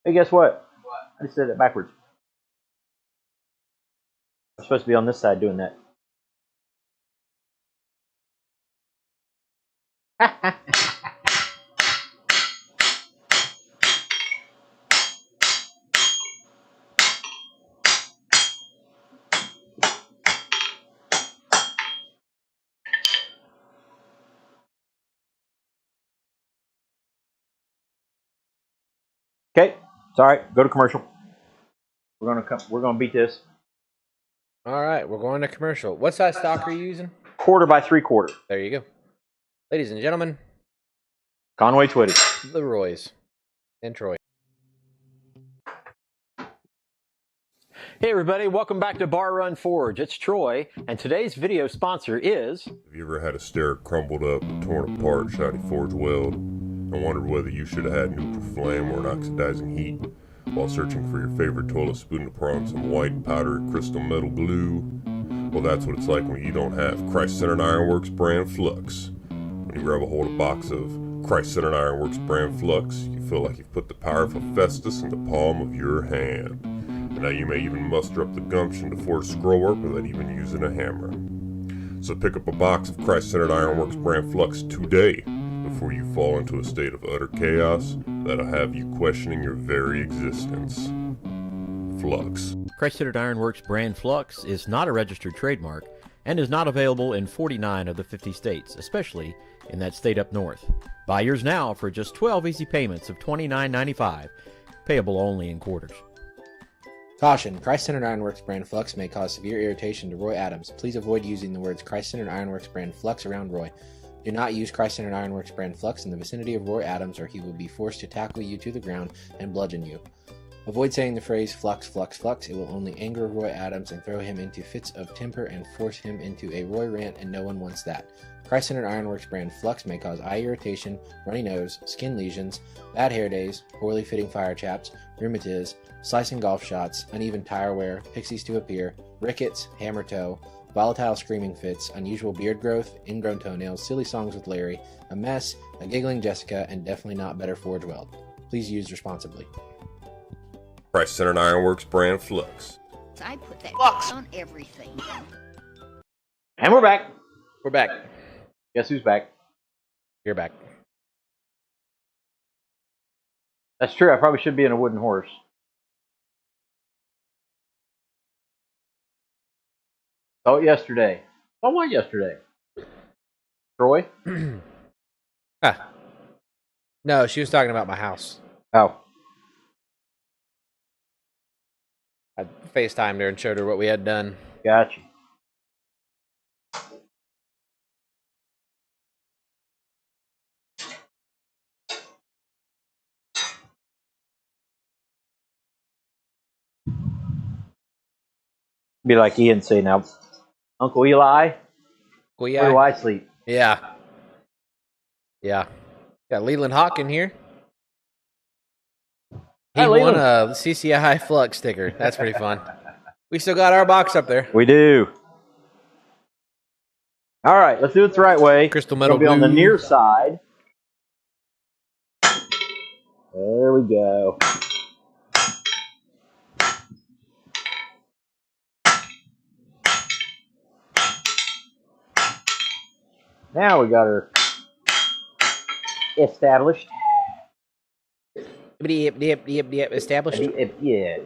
Hey, guess what? I just said it backwards. I'm supposed to be on this side doing that. Okay, it's all right. Go to commercial. We're gonna beat this. All right, we're going to commercial. What size stock are you using? 1/4 by 3/4. There you go. Ladies and gentlemen, Conway Twitty. the Roys and Troy. Hey everybody, welcome back to Bar Run Forge. It's Troy, and today's video sponsor is... Have you ever had a stair crumbled up, torn apart, shiny forge weld, and wondered whether you should have had neutral flame or an oxidizing heat while searching for your favorite toilet spoon to pour on some white powdery crystal metal glue? Well, that's what it's like when you don't have Christ-Centered Ironworks brand flux. When you grab a hold of a box of Christ-Centered Ironworks brand flux, you feel like you've put the powerful Festus in the palm of your hand. And now you may even muster up the gumption to forge scrollwork without even using a hammer. So pick up a box of Christ-Centered Ironworks brand flux today before you fall into a state of utter chaos that'll have you questioning your very existence. Flux. Christ-Centered Ironworks brand Flux is not a registered trademark and is not available in 49 of the 50 states, especially in that state up north. Buy yours now for just 12 easy payments of $29.95, payable only in quarters. Caution, Christ-Centered Ironworks brand Flux may cause severe irritation to Roy Adams. Please avoid using the words Christ-Centered Ironworks brand Flux around Roy. Do not use Christ-Centered Ironworks brand Flux in the vicinity of Roy Adams, or he will be forced to tackle you to the ground and bludgeon you. Avoid saying the phrase flux, flux, flux. It will only anger Roy Adams and throw him into fits of temper and force him into a Roy rant, and no one wants that. Christ-Centered Ironworks brand Flux may cause eye irritation, runny nose, skin lesions, bad hair days, poorly fitting fire chaps, rheumatiz, slicing golf shots, uneven tire wear, pixies to appear, rickets, hammer toe, volatile screaming fits, unusual beard growth, ingrown toenails, silly songs with Larry, a mess, a giggling Jessica, and definitely not better forge weld. Please use responsibly. Christ-Centered Ironworks brand Flux. I put that Flux on everything. And we're back. We're back. Guess who's back? You're back. That's true. I probably should be in a wooden horse. Oh, yesterday. Oh, what yesterday? Troy? Ah. No, she was talking about my house. Oh. I FaceTimed her and showed her what we had done. Gotcha. Be like Ian say now, Uncle Eli, Well, where do I sleep? Yeah. Yeah. Got Leland Hawk in here. He Hi, won Leland. a CCI Flux sticker. That's pretty fun. We still got our box up there. We do. All right, let's do it the right way. Crystal metal We'll be on the blue. near side. There we go. Now we got her established. Established. Yeah.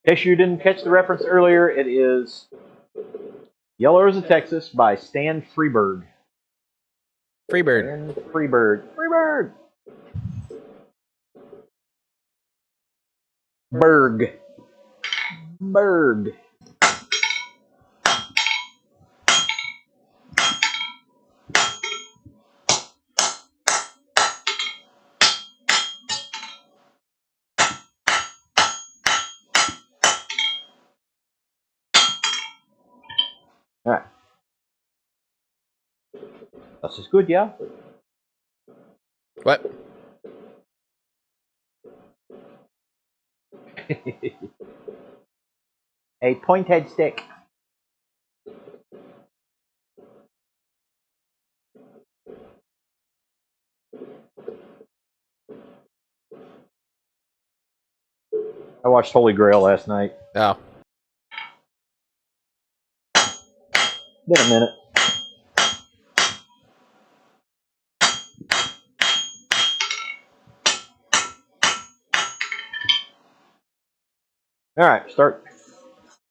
In case you didn't catch the reference earlier, it is Yellow Rose of Texas by Stan Freberg. Freebird. Stan Freberg. Freberg. Berg. Berg. All right. This is good, yeah? What? A pointed stick. I watched Holy Grail last night. Oh. Been a minute. All right, start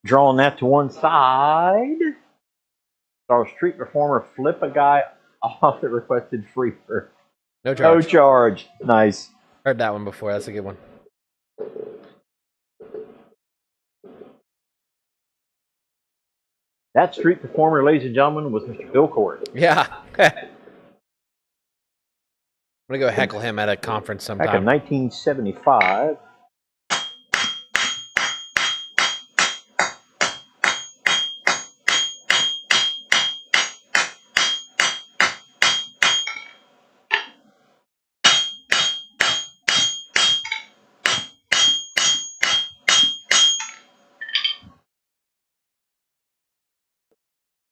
drawing that to one side. Saw a street performer flip a guy off that requested free for No no charge. charge. Nice. Heard that one before. That's a good one. That street performer, ladies and gentlemen, was Mr. Bill Court. Yeah. I'm going to go heckle him at a conference Back sometime. in 1975.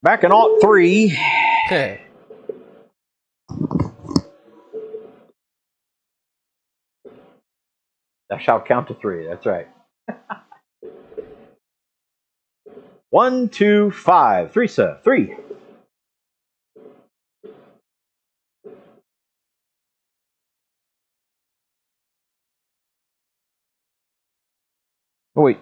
Back in '03. I shall count to three. That's right. 1, 2, 5. 3, sir. 3. Oh, wait.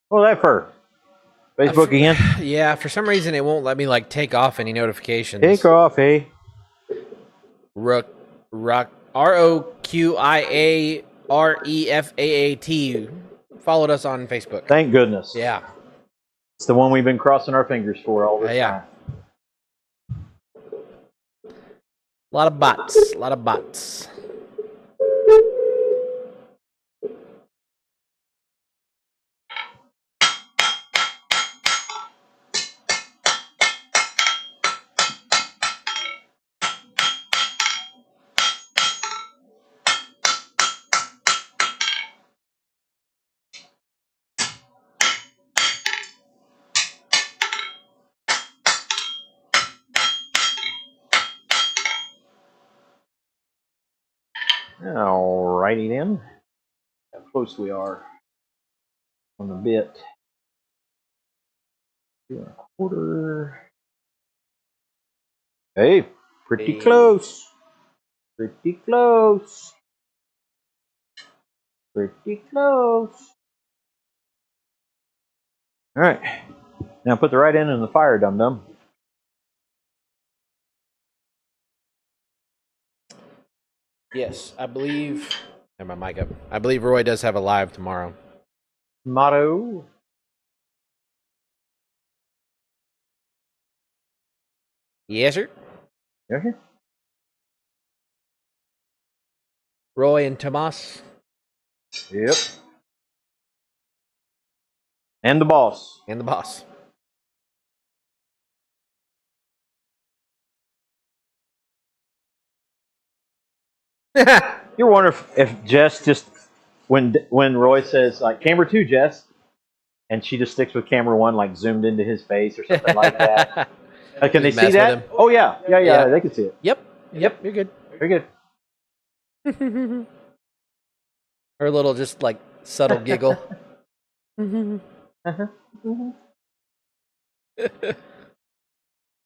What was that for? Facebook again? Yeah, for some reason it won't let me like take off any notifications. Take off, eh? ROQIAREFAAT followed us on Facebook. Thank goodness. Yeah. It's the one we've been crossing our fingers for all this Yeah. time. A lot of bots. A lot of bots. Alrighty then. How close we are on the bit. 2 1/4. Hey, pretty close. Pretty close. Pretty close. All right. Now put the right end in the fire, dum dum. Yes, I believe. Have my mic up. I believe Roy does have a live tomorrow. Motto. Yes, sir. Yes, sir. Roy and Tomas. Yep. And the boss. And the boss. You wonder if Jess just when Roy says like camera 2, Jess, and she just sticks with camera 1, like zoomed into his face or something like that. Can they see that? Oh yeah, they can see it. Yep, you're good. Very good. Her little just like subtle giggle. The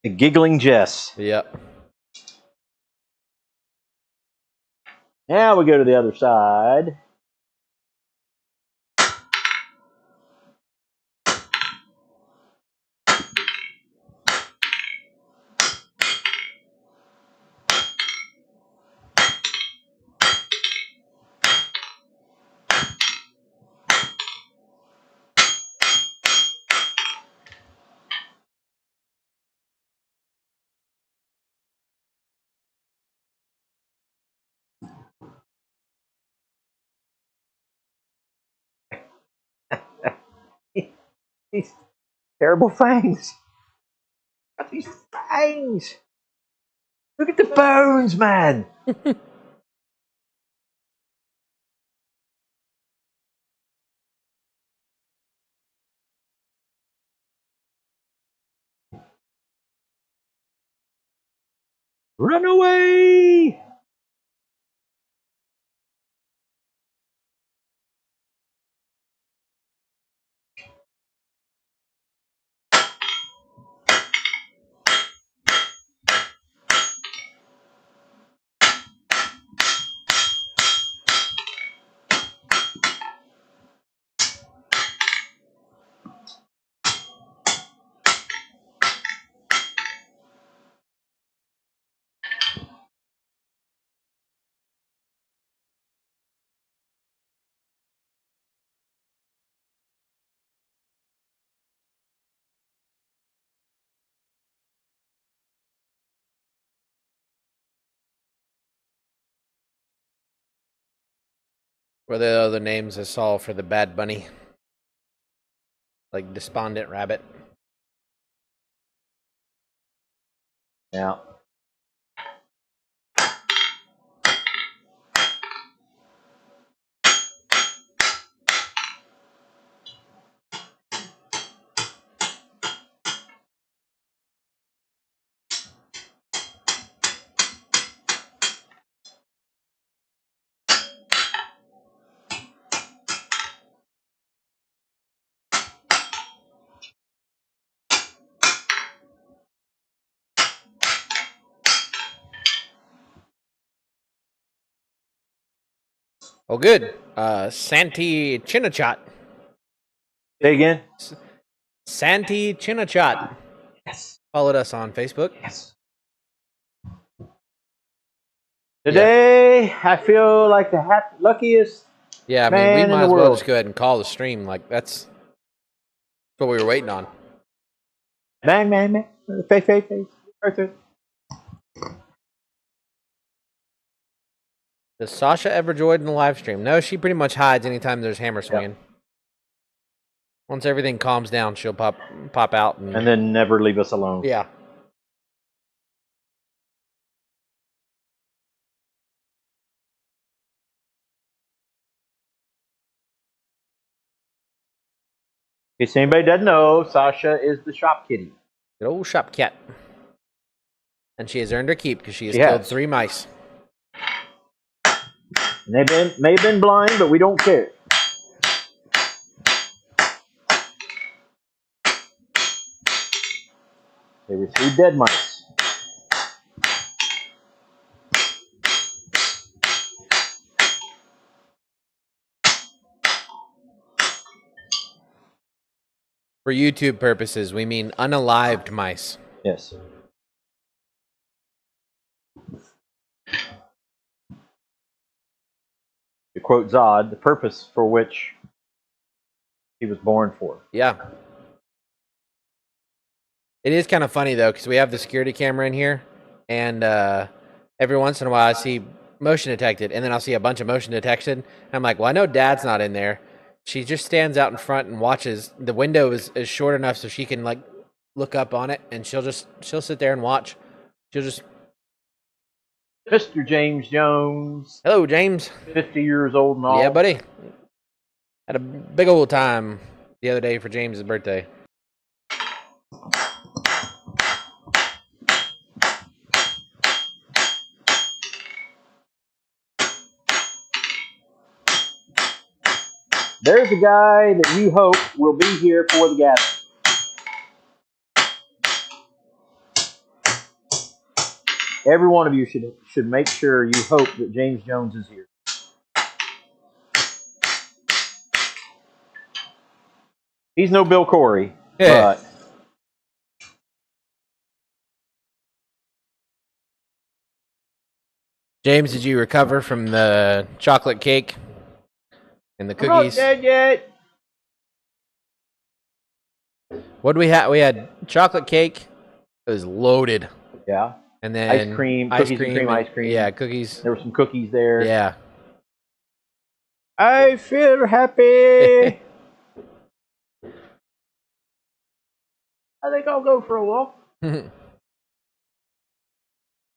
giggling Jess. Yep. Now we go to the other side. These terrible fangs. Got these fangs. Look at the bones, man. Run away. What are the other names I saw for the Bad Bunny? Like Despondent Rabbit. Yeah. Oh, good. Santi Chinachot. Say again. Santi Chinachot. Yes. Followed us on Facebook. Yes. Today, I feel like the luckiest. Yeah, I mean, man we in might the as well world. just go ahead and call the stream. Like, that's what we were waiting on. Bang, bang, bang. Face. Right there. Does Sasha ever join the live stream? No, she pretty much hides anytime there's hammer swinging. Once everything calms down, she'll pop out and then never leave us alone. Yeah. In case anybody doesn't know, Sasha is the shop kitty. Good old shop cat. And she has earned her keep because she has killed 3 mice. And they may have been blind, but we don't care. They were 3 dead mice. For YouTube purposes, we mean unalived mice. Yes. To quote Zod, the purpose for which he was born for. Yeah. It is kind of funny, though, because we have the security camera in here, and every once in a while I see motion detected, and then I'll see a bunch of motion detected, and I'm like, well, I know Dad's not in there. She just stands out in front and watches. The window is short enough so she can, like, look up on it, and she'll sit there and watch. She'll just... Mr. James Jones. Hello, James. 50 years old and all. Yeah, buddy. Had a big old time the other day for James's birthday. There's a guy that you hope will be here for the gathering. Every one of you should make sure you hope that James Jones is here. He's no Bill Corey, but James, did you recover from the chocolate cake and the cookies? I'm not dead yet. What did we have? We had chocolate cake. It was loaded. Yeah. And then ice cream, cookies and cream ice cream. Yeah, cookies. There were some cookies there. Yeah. I feel happy. I think I'll go for a walk. No,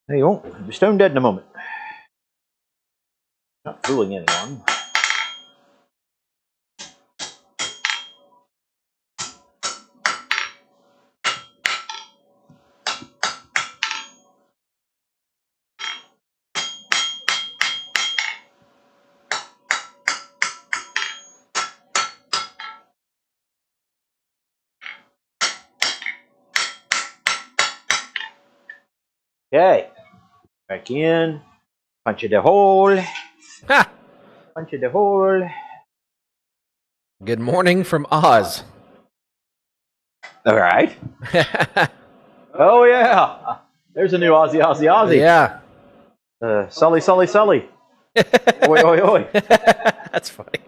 you won't. You're stone dead in a moment. Not fooling anyone. Okay. Back in. Punch it the hole. Ha! Punch it the hole. Good morning from Oz. All right. Oh, yeah. There's a new Aussie. Yeah. Sully. Oi, oi, oi. That's funny.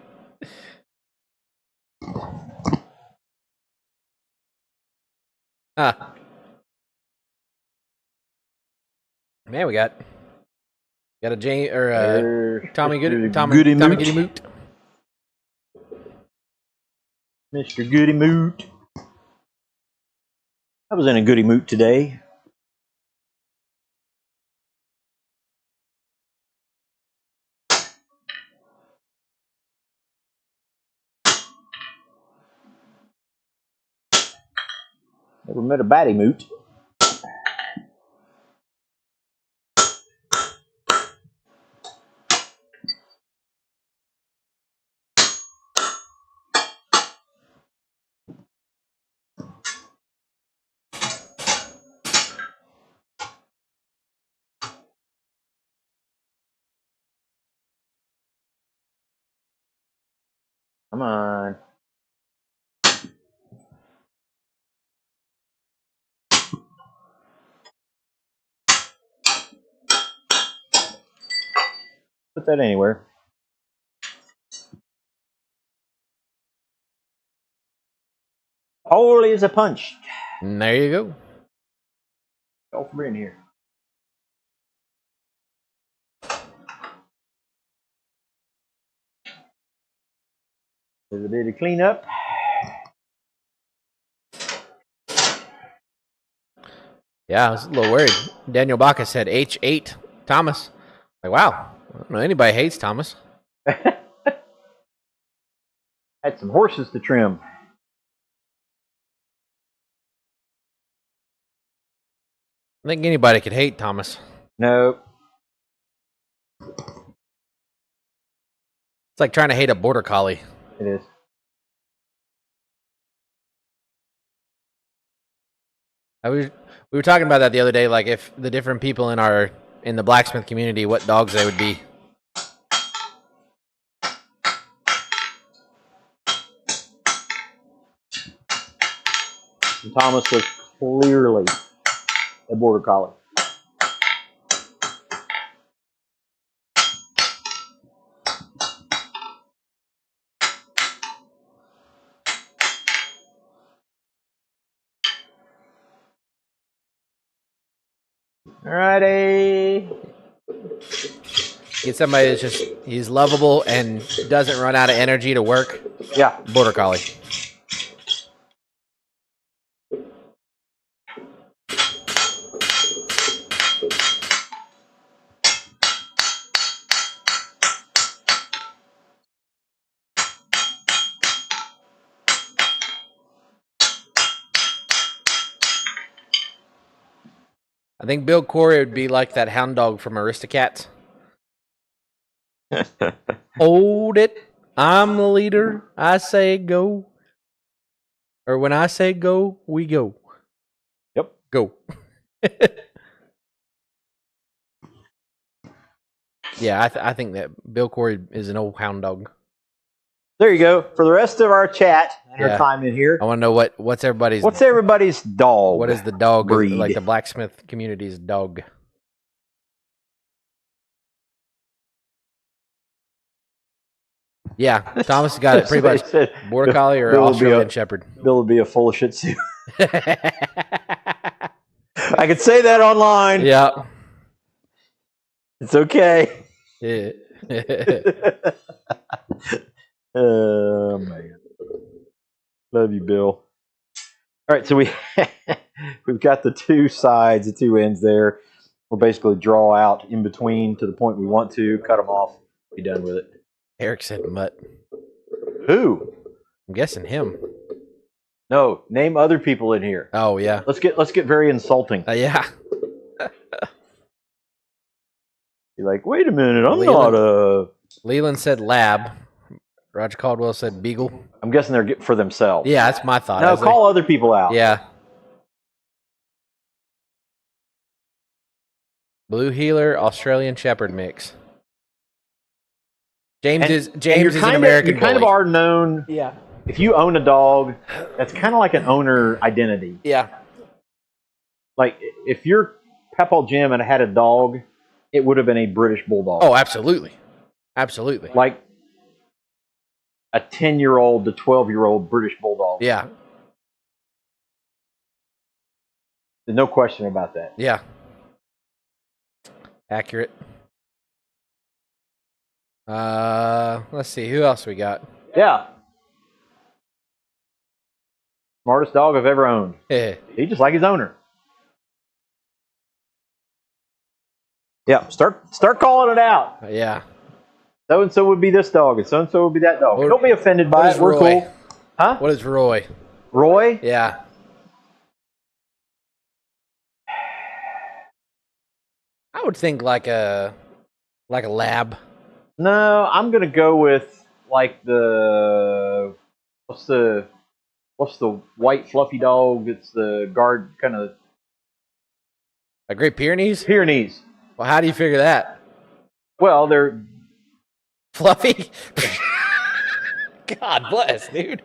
Man, we got a Jane or Tommy Goody Moot. Mr. Goody Moot. I was in a Goody Moot today. Never met a batty moot. Come on. Put that anywhere. Holy as a punch. And there you go. Go from in here. A little bit of cleanup. Yeah, I was a little worried. Daniel Baca said H8 Thomas. Like, wow. I don't know anybody hates Thomas. Had some horses to trim. I think anybody could hate Thomas. No. It's like trying to hate a border collie. It is. We were talking about that the other day, like if the different people in the blacksmith community, what dogs they would be. And Thomas was clearly a border collie. Alrighty. Get somebody that's he's lovable and doesn't run out of energy to work. Yeah. Border collie. I think Bill Corey would be like that hound dog from Aristocats. Hold it. I'm the leader. I say go. Or when I say go, we go. Yep. Go. Yeah, I think that Bill Corey is an old hound dog. There you go. For the rest of our chat and Yeah. our time in here, I want to know what's everybody's dog? what is the dog breed? like the blacksmith community's dog? Yeah, Thomas got it pretty much. Said Border collie or Bill would be Australian a- Shepherd. Bill would be a full of Shih Tzu. I could say that online. Yeah. It's okay. Yeah. Oh man, love you, Bill. All right, so we've got the two sides, the two ends there. We'll basically draw out in between to the point we want to, cut them off, be done with it. Eric said mutt. Who? I'm guessing him. No, name other people in here. Oh yeah. Let's get very insulting. Yeah. You're like, wait a minute, I'm Leland. not a. Leland said lab. Roger Caldwell said beagle. I'm guessing they're for themselves. Yeah, that's my thought. No, call other people out. Yeah. Blue Heeler, Australian Shepherd mix. James is an American You kind of bully. are known. Yeah. If you own a dog, that's kind of like an owner identity. Yeah. Like if you're Pepal Jim and had a dog, it would have been a British Bulldog. Oh, absolutely. Absolutely. Like a 10-year-old to 12-year-old British Bulldog. Yeah. There's no question about that. Yeah. Accurate. Let's see. Who else we got? Yeah. Smartest dog I've ever owned. Yeah. He just like his owner. Yeah, start calling it out. Yeah. So and so would be this dog, and so would be that dog. What- Don't be offended by what it. is We're Roy? cool. Huh? What is Roy? Roy? Yeah. I would think like a lab. No, I'm gonna go with like the what's the white fluffy dog? It's the guard kind of A Great Pyrenees? Pyrenees. Well, how do you figure that? Well, they're Fluffy? God bless, dude.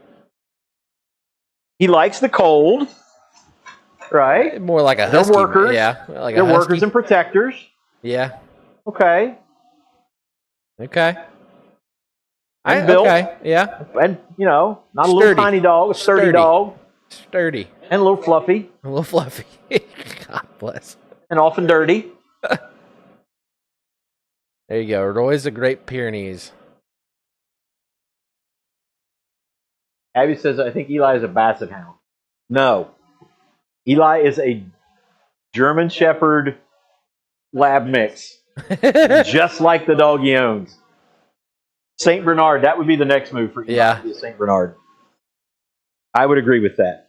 he likes the cold, right? More like a They're husky. workers. Yeah. Like They're a husky. workers and protectors. Yeah. Okay, Okay. And built. Okay. Yeah. and not a Sturdy. little tiny dog, a sturdy Sturdy. dog, Sturdy. and a little fluffy, A little fluffy. God bless. and often dirty. There you go. Roy's a Great Pyrenees. Abby says, I think Eli is a Basset Hound. No. Eli is a German Shepherd lab mix. Just like the dog he owns. St. Bernard, that would be the next move for Eli. Yeah. St. Bernard. I would agree with that.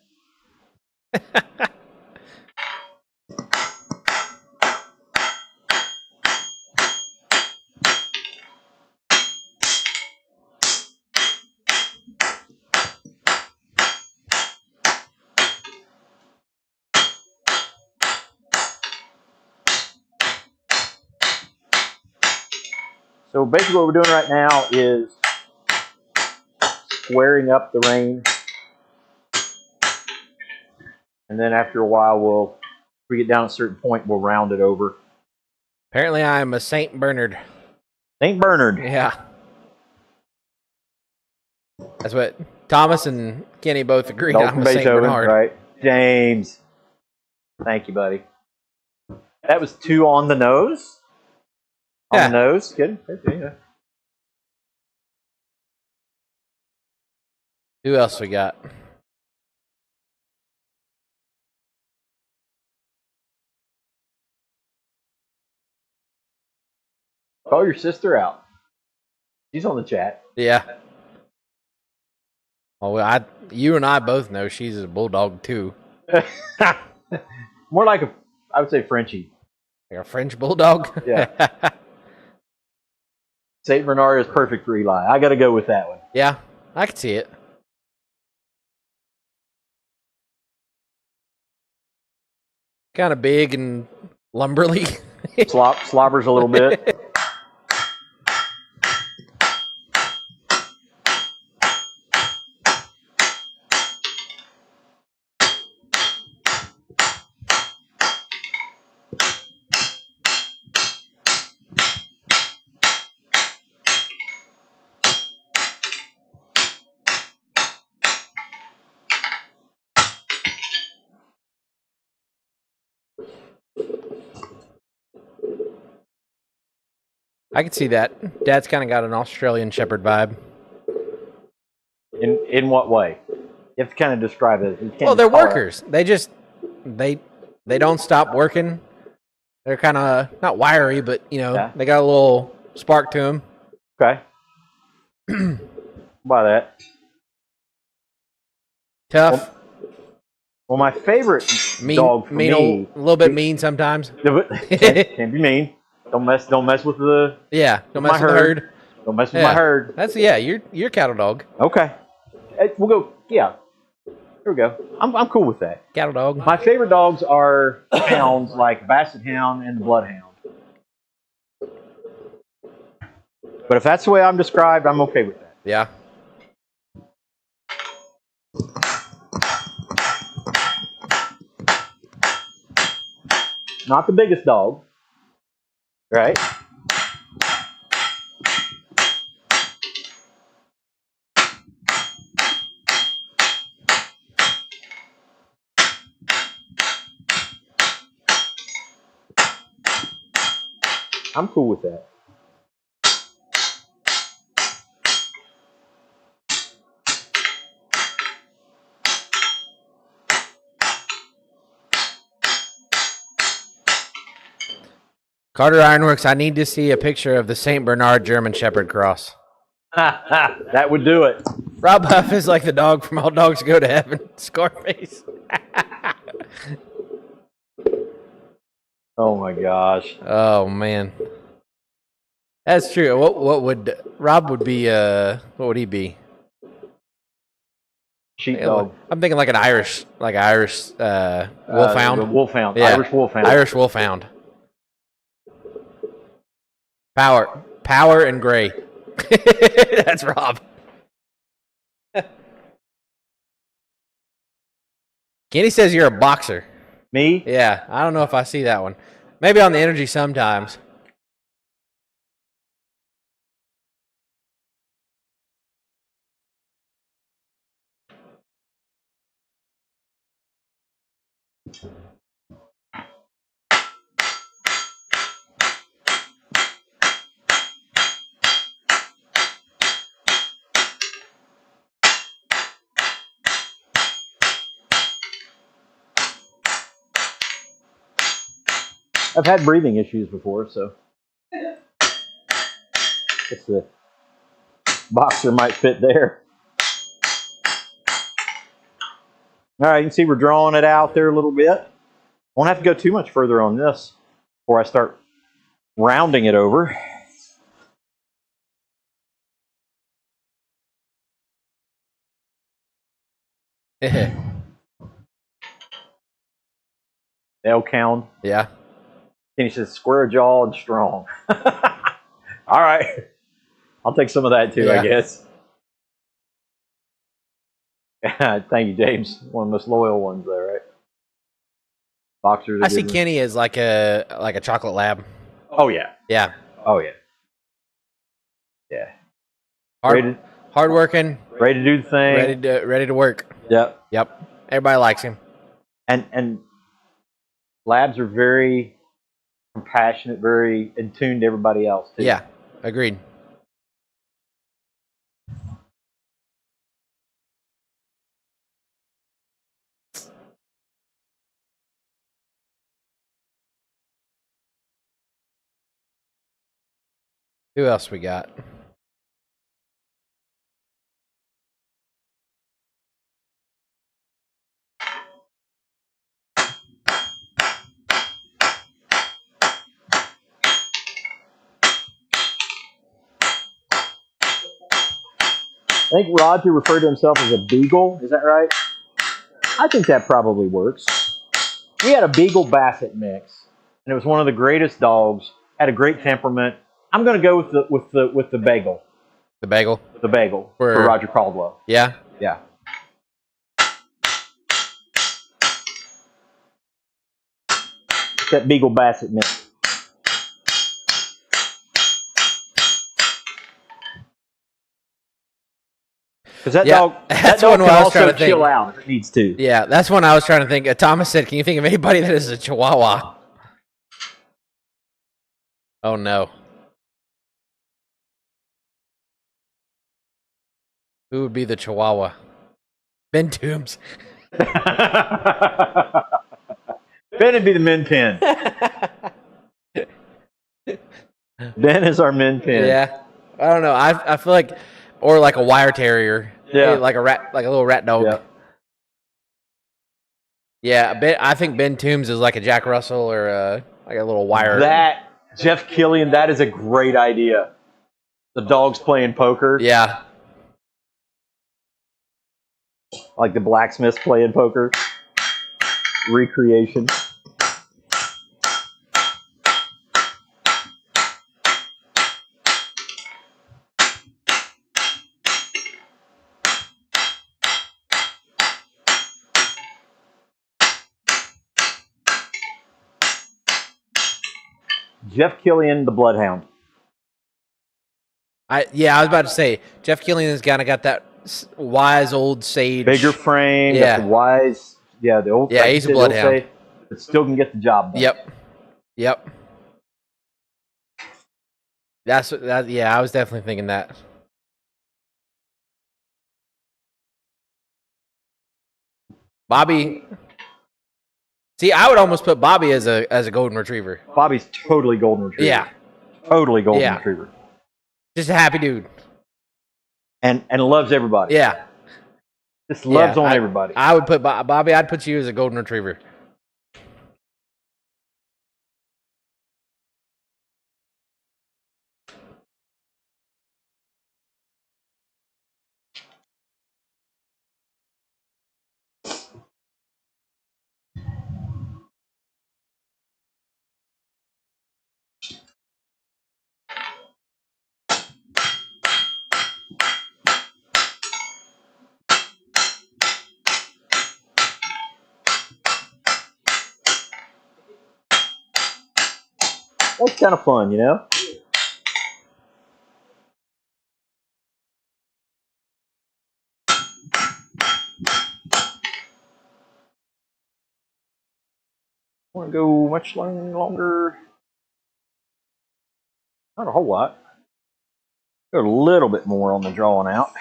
So basically what we're doing right now is squaring up the rein. And then after a while, if we get down a certain point, we'll round it over. Apparently I'm a St. Bernard. St. Bernard. Yeah. That's what Thomas and Kenny both agree. I'm a St. Bernard. Right. James. Thank you, buddy. That was 2 on the nose. On the nose. Good. Okay, Who else we got? Call your sister out. She's on the chat. Yeah. Well, you and I both know she's a bulldog too. More like I would say Frenchie. Like a French bulldog? Yeah. St. Bernard is perfect for Eli. I got to go with that one. Yeah, I can see it. Kind of big and lumberly. Slobbers a little bit. I can see that. Dad's kind of got an Australian Shepherd vibe. In what way? You have to kind of describe it. Well, they're workers. They just they don't stop working. They're kind of not wiry, but they got a little spark to them. Okay. By that. Tough. Well, my favorite dog for me, a little bit mean sometimes. Can't be mean. Don't mess with the don't mess with the herd. Don't mess with my herd. That's you're a cattle dog. Okay. We'll go. Yeah. Here we go. I'm cool with that. Cattle dog. My favorite dogs are hounds like Basset Hound and the Bloodhound. But if that's the way I'm described, I'm okay with that. Yeah. Not the biggest dog, right? I'm cool with that. Carter Ironworks, I need to see a picture of the St. Bernard German Shepherd cross. That would do it. Rob Huff is like the dog from All Dogs Go to Heaven. Scarface. Oh my gosh. Oh man. That's true. What would Rob would be what would he be? Sheepdog. I'm thinking like an Irish wolfhound. Wolfhound. Yeah. Irish wolfhound. Irish wolfhound. Power and gray. That's Rob. Kenny says you're a boxer. Me? Yeah, I don't know if I see that one. Maybe on the energy sometimes. I've had breathing issues before, so guess the boxer might fit there. All right, you can see we're drawing it out there a little bit. Won't have to go too much further on this before I start rounding it over. L count. Yeah. Kenny says square jaw and strong. All right. I'll take some of that too, I guess. Thank you, James. One of the most loyal ones there, right? Boxers. I see Kenny as like a chocolate lab. Oh yeah. Yeah. Oh yeah. Yeah. Hardworking. Ready to do the thing. Ready to work. Yep. Yep. Everybody likes him. And labs are very compassionate, very in tune to everybody else too. Yeah. Agreed. Who else we got? I think Roger referred to himself as a beagle. Is that right? I think that probably works. We had a Beagle Basset mix, and it was one of the greatest dogs. Had a great temperament. I'm going to go with the bagel. The bagel. The bagel for Roger Caldwell. Yeah. Yeah. That Beagle Basset mix. Because that dog can also chill out if it needs to. Yeah, that's one I was trying to think. Thomas said, "Can you think of anybody that is a Chihuahua?" Oh no. Who would be the Chihuahua? Ben Toombs. Ben would be the min pin. Ben is our min pin. Yeah. I don't know. I feel like, or like a wire terrier. Yeah. Like a little rat dog. Yeah. I think Ben Toombs is like a Jack Russell or like a little wire. That Jeff Killian, that is a great idea. The dogs playing poker. Yeah. Like the blacksmiths playing poker. Recreation. Jeff Killian, the Bloodhound. I was about to say Jeff Killian has kind of got that wise old sage, bigger frame. Yeah, the wise. Yeah, the old. Yeah, he's a Bloodhound, but still can get the job done. Yep. That's that. Yeah, I was definitely thinking that. Bobby. See, I would almost put Bobby as a golden retriever. Bobby's totally golden retriever. Yeah. Totally golden retriever. Just a happy dude. And loves everybody. Yeah. Just loves on everybody. I would put Bobby, I'd put you as a golden retriever. That's kind of fun, you know? Want to go much longer? Not a whole lot. Go a little bit more on the drawing out.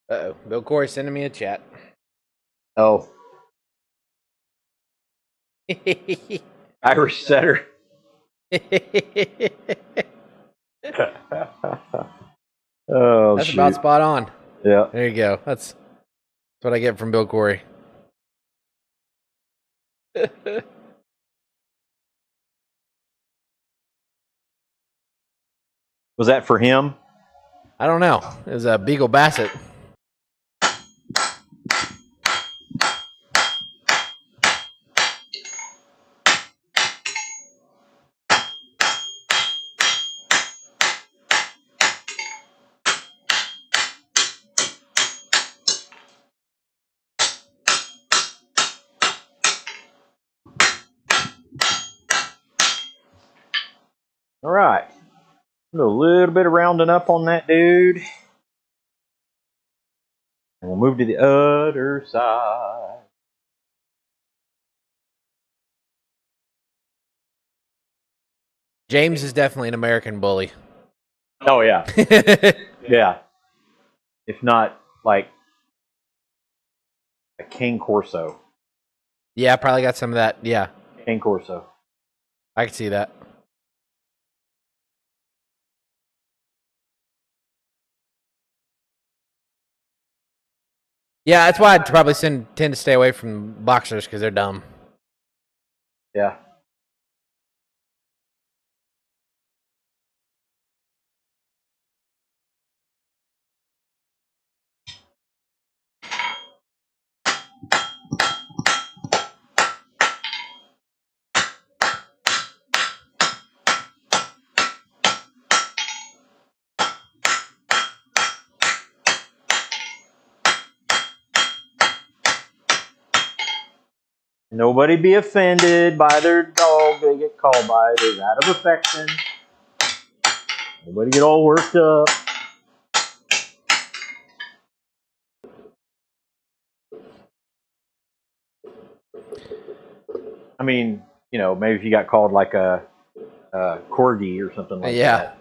Uh-oh. Bill Corey sending me a chat. Oh, Irish setter. Oh, That's shoot. about spot on. Yeah. There you go. That's what I get from Bill Corey. Was that for him? I don't know. It was a Beagle Basset. All right. Do a little bit of rounding up on that dude. And we'll move to the other side. James is definitely an American bully. Oh, yeah. Yeah. If not, like, a King Corso. Yeah, probably got some of that. Yeah, King Corso. I can see that. Yeah, that's why I'd probably tend to stay away from boxers because they're dumb. Yeah. Nobody be offended by their dog they get called by. It's out of affection. Nobody get all worked up. I mean, you know, maybe if you got called like a corgi or something like that.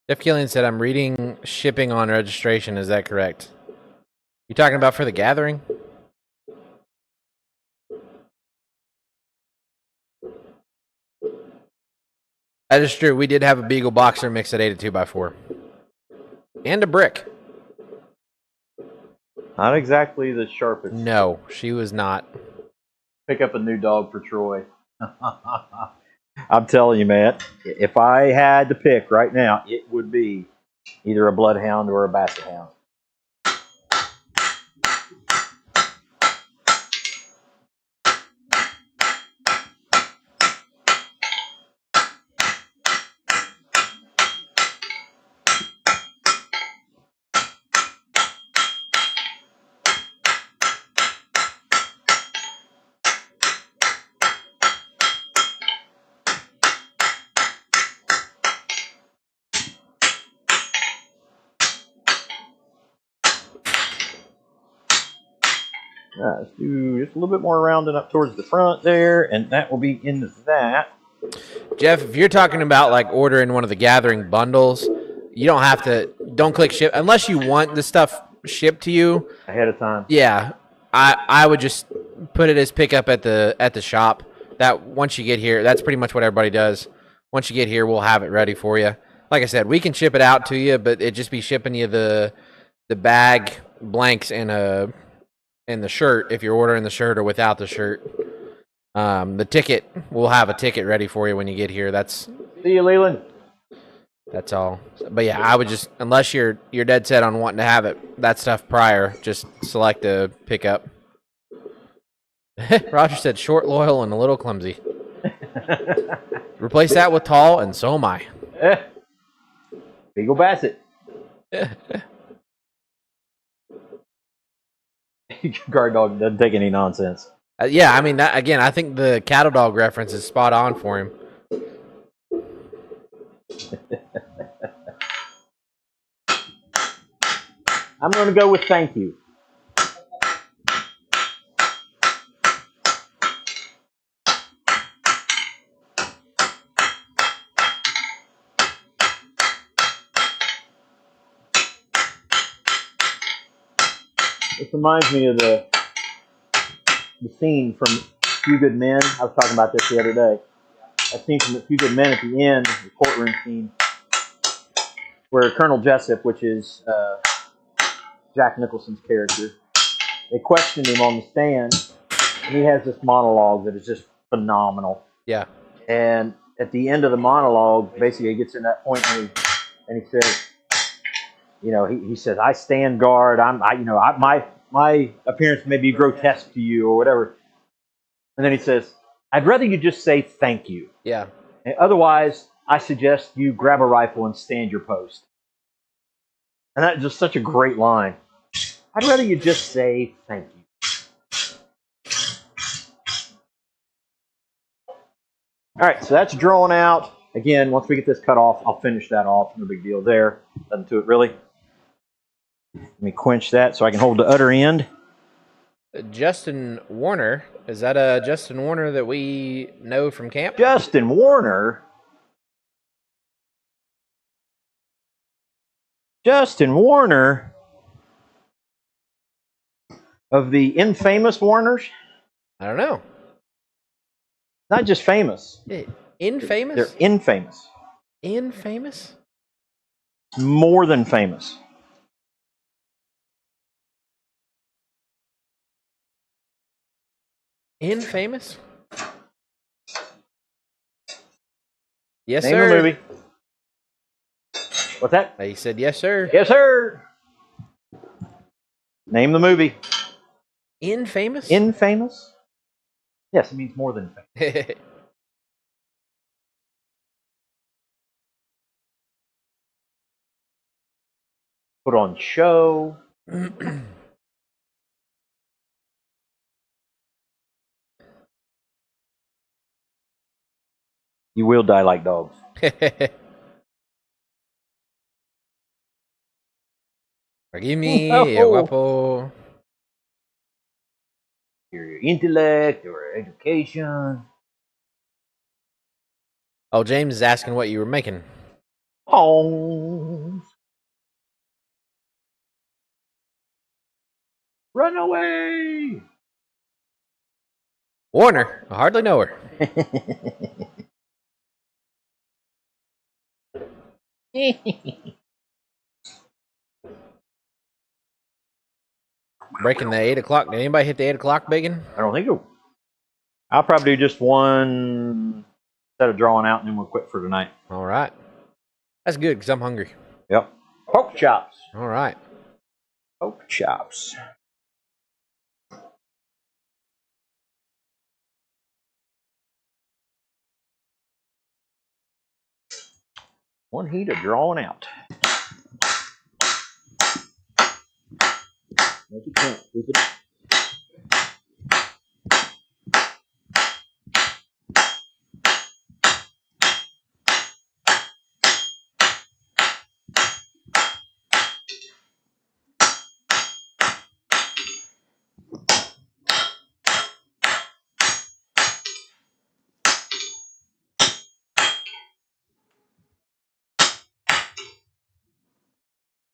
Jeff Killian said, I'm reading shipping on registration. Is that correct? You talking about for the gathering? That is true. We did have a Beagle Boxer mix at 8 to 2x4. And a brick. Not exactly the sharpest. No, she was not. Pick up a new dog for Troy. I'm telling you, man, if I had to pick right now, it would be either a bloodhound or a basset hound. All right, let's do just a little bit more rounding up towards the front there, and that will be into that. Jeff, if you're talking about like ordering one of the gathering bundles, you don't have to. Don't click ship unless you want the stuff shipped to you Ahead of time. Yeah, I would just put it as pickup at the shop. That once you get here, that's pretty much what everybody does. Once you get here, we'll have it ready for you. Like I said, we can ship it out to you, but it just be shipping you the bag, blanks, and the shirt if you're ordering the shirt or without the shirt. The ticket, we'll have a ticket ready for you when you get here. See you, Leland. That's all. But yeah, I would just, unless you're dead set on wanting to have that stuff prior, just select a pickup. Roger said short, loyal, and a little clumsy. Replace that with tall, and so am I. Beagle Basset. Guard dog doesn't take any nonsense. Yeah, I mean, again, I think the cattle dog reference is spot on for him. I'm going to go with thank you. This reminds me of the scene from Few Good Men. I was talking about this the other day. A scene from A Few Good Men at the end, the courtroom scene, where Colonel Jessup, which is Jack Nicholson's character, they questioned him on the stand, and he has this monologue that is just phenomenal. Yeah. And at the end of the monologue, basically, he gets in that point and he says, he says, "I stand guard. My appearance may be grotesque to you or whatever." And then he says, "I'd rather you just say thank you. Yeah. And otherwise, I suggest you grab a rifle and stand your post." And that's just such a great line. I'd rather you just say thank you. All right, so that's drawn out. Again, once we get this cut off, I'll finish that off. No big deal there. Nothing to it, really. Let me quench that so I can hold the other end. Justin Warner. Is that a Justin Warner that we know from camp? Justin Warner? Justin Warner? Of the infamous Warners? I don't know. Not just famous. Infamous? They're infamous. Infamous? More than famous. Infamous? Yes, Name sir. the movie. What's that? He said, yes, sir. Yes, sir. Name the movie. Infamous? Infamous? Yes, it means more than famous. Put on show. You will die like dogs. Forgive me, guapo. Your intellect or education. Oh, James is asking what you were making. Homes. Run away. Warner. I hardly know her. Breaking the 8 o'clock. Did anybody hit the 8 o'clock bacon? I don't think so. I'll probably do just one set of drawing out and then we'll quit for tonight. All right. That's good because I'm hungry. Yep. Pork chops. All right. Pork chops. One heat of drawing out. No, you can't. Stupid.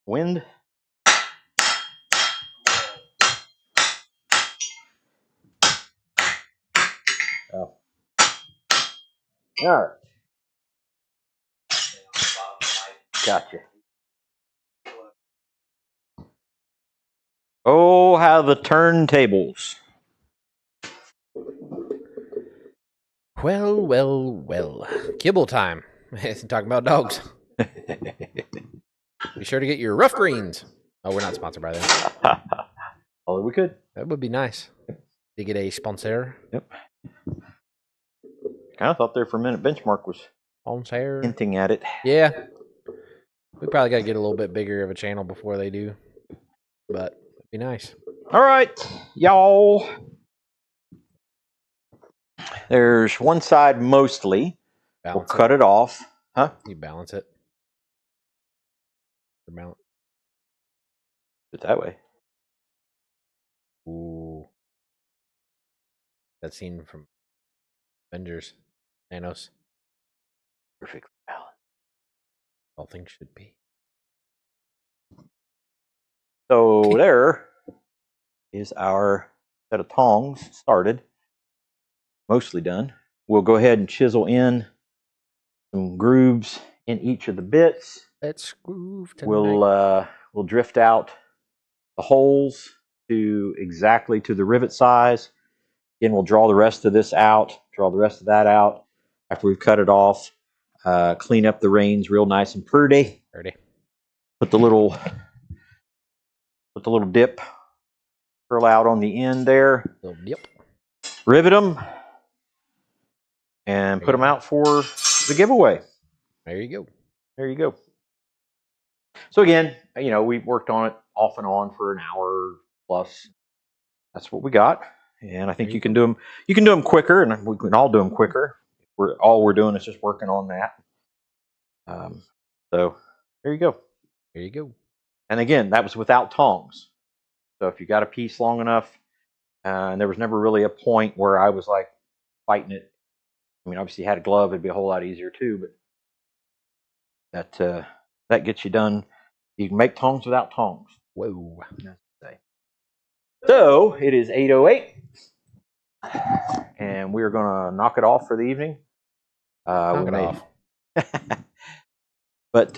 Wind. Oh. All right. Gotcha. Oh, how the turntables. Well, well, well. Kibble time. Talking about dogs. Be sure to get your rough greens. Oh, we're not sponsored by them. Although we could. That would be nice to get a sponsor. Yep. Kind of thought there for a minute Benchmark was Sponsor. hinting at it. Yeah. We probably got to get a little bit bigger of a channel before they do. But it'd be nice. All right, y'all. There's one side mostly. We'll cut it off. Huh? You balance it. Or balance. Put it that way. Ooh. That scene from Avengers. Thanos. Perfect balance. All things should be. So there. is our set of tongs started. Mostly done. We'll go ahead and chisel in some grooves in each of the bits. Let's groove tonight. We'll drift out the holes to exactly to the rivet size. Again, we'll draw the rest of this out, draw the rest of that out after we've cut it off. Clean up the reins real nice and pretty. Put the little dip curl out on the end there. Little dip. Rivet them and put them out for the giveaway. There you go. There you go. So again, you know, we worked on it off and on for an hour plus. That's what we got, and I think you can do them. You can do them quicker, and we can all do them quicker. We're doing is just working on that. So there you go. There you go. And again, that was without tongs. So if you got a piece long enough, and there was never really a point where I was like fighting it. I mean, obviously, you had a glove; it'd be a whole lot easier too. But that gets you done. You can make tongs without tongs. Whoa. So it is 8:08, and we're gonna knock it off for the evening. Knock it off. But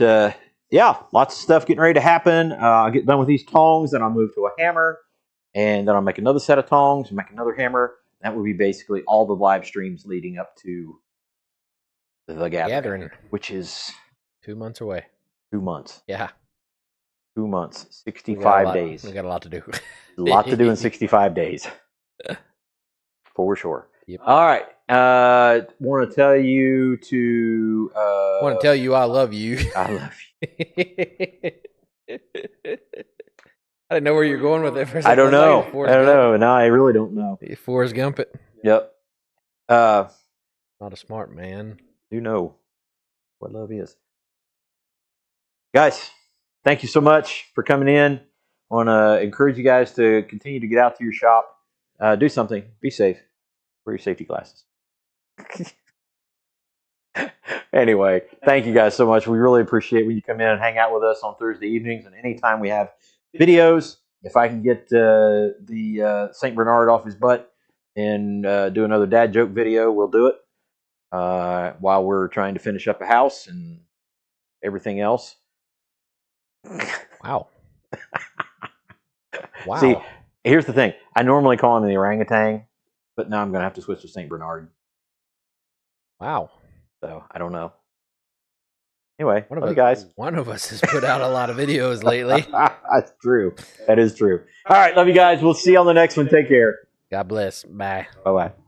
yeah, lots of stuff getting ready to happen. I'll get done with these tongs, then I'll move to a hammer, and then I'll make another set of tongs and make another hammer. That will be basically all the live streams leading up to the gathering, which is 2 months away. 2 months. Yeah. 2 months, 65 days. We got a lot to do. A lot to do in 65 days. For sure. Yep. All right. Want to tell you to... want to tell you I love you. I love you. I didn't know where you're going with it. For a I don't know. Forrest I don't Gump. know. No, I really don't know. Forrest Gump it. Yep. Not a smart man. You know what love is. Guys, thank you so much for coming in. I want to encourage you guys to continue to get out to your shop. Do something. Be safe. Wear your safety glasses. Anyway, thank you guys so much. We really appreciate when you come in and hang out with us on Thursday evenings and anytime we have videos. If I can get the St. Bernard off his butt and do another dad joke video, we'll do it while we're trying to finish up a house and everything else. Wow. Wow. See, here's the thing. I normally call him the orangutan, but now I'm going to have to switch to St. Bernard. Wow. So, I don't know. Anyway, love you guys. One of us has put out a lot of videos lately. That's true. That is true. All right, love you guys. We'll see you on the next one. Take care. God bless. Bye. Bye-bye.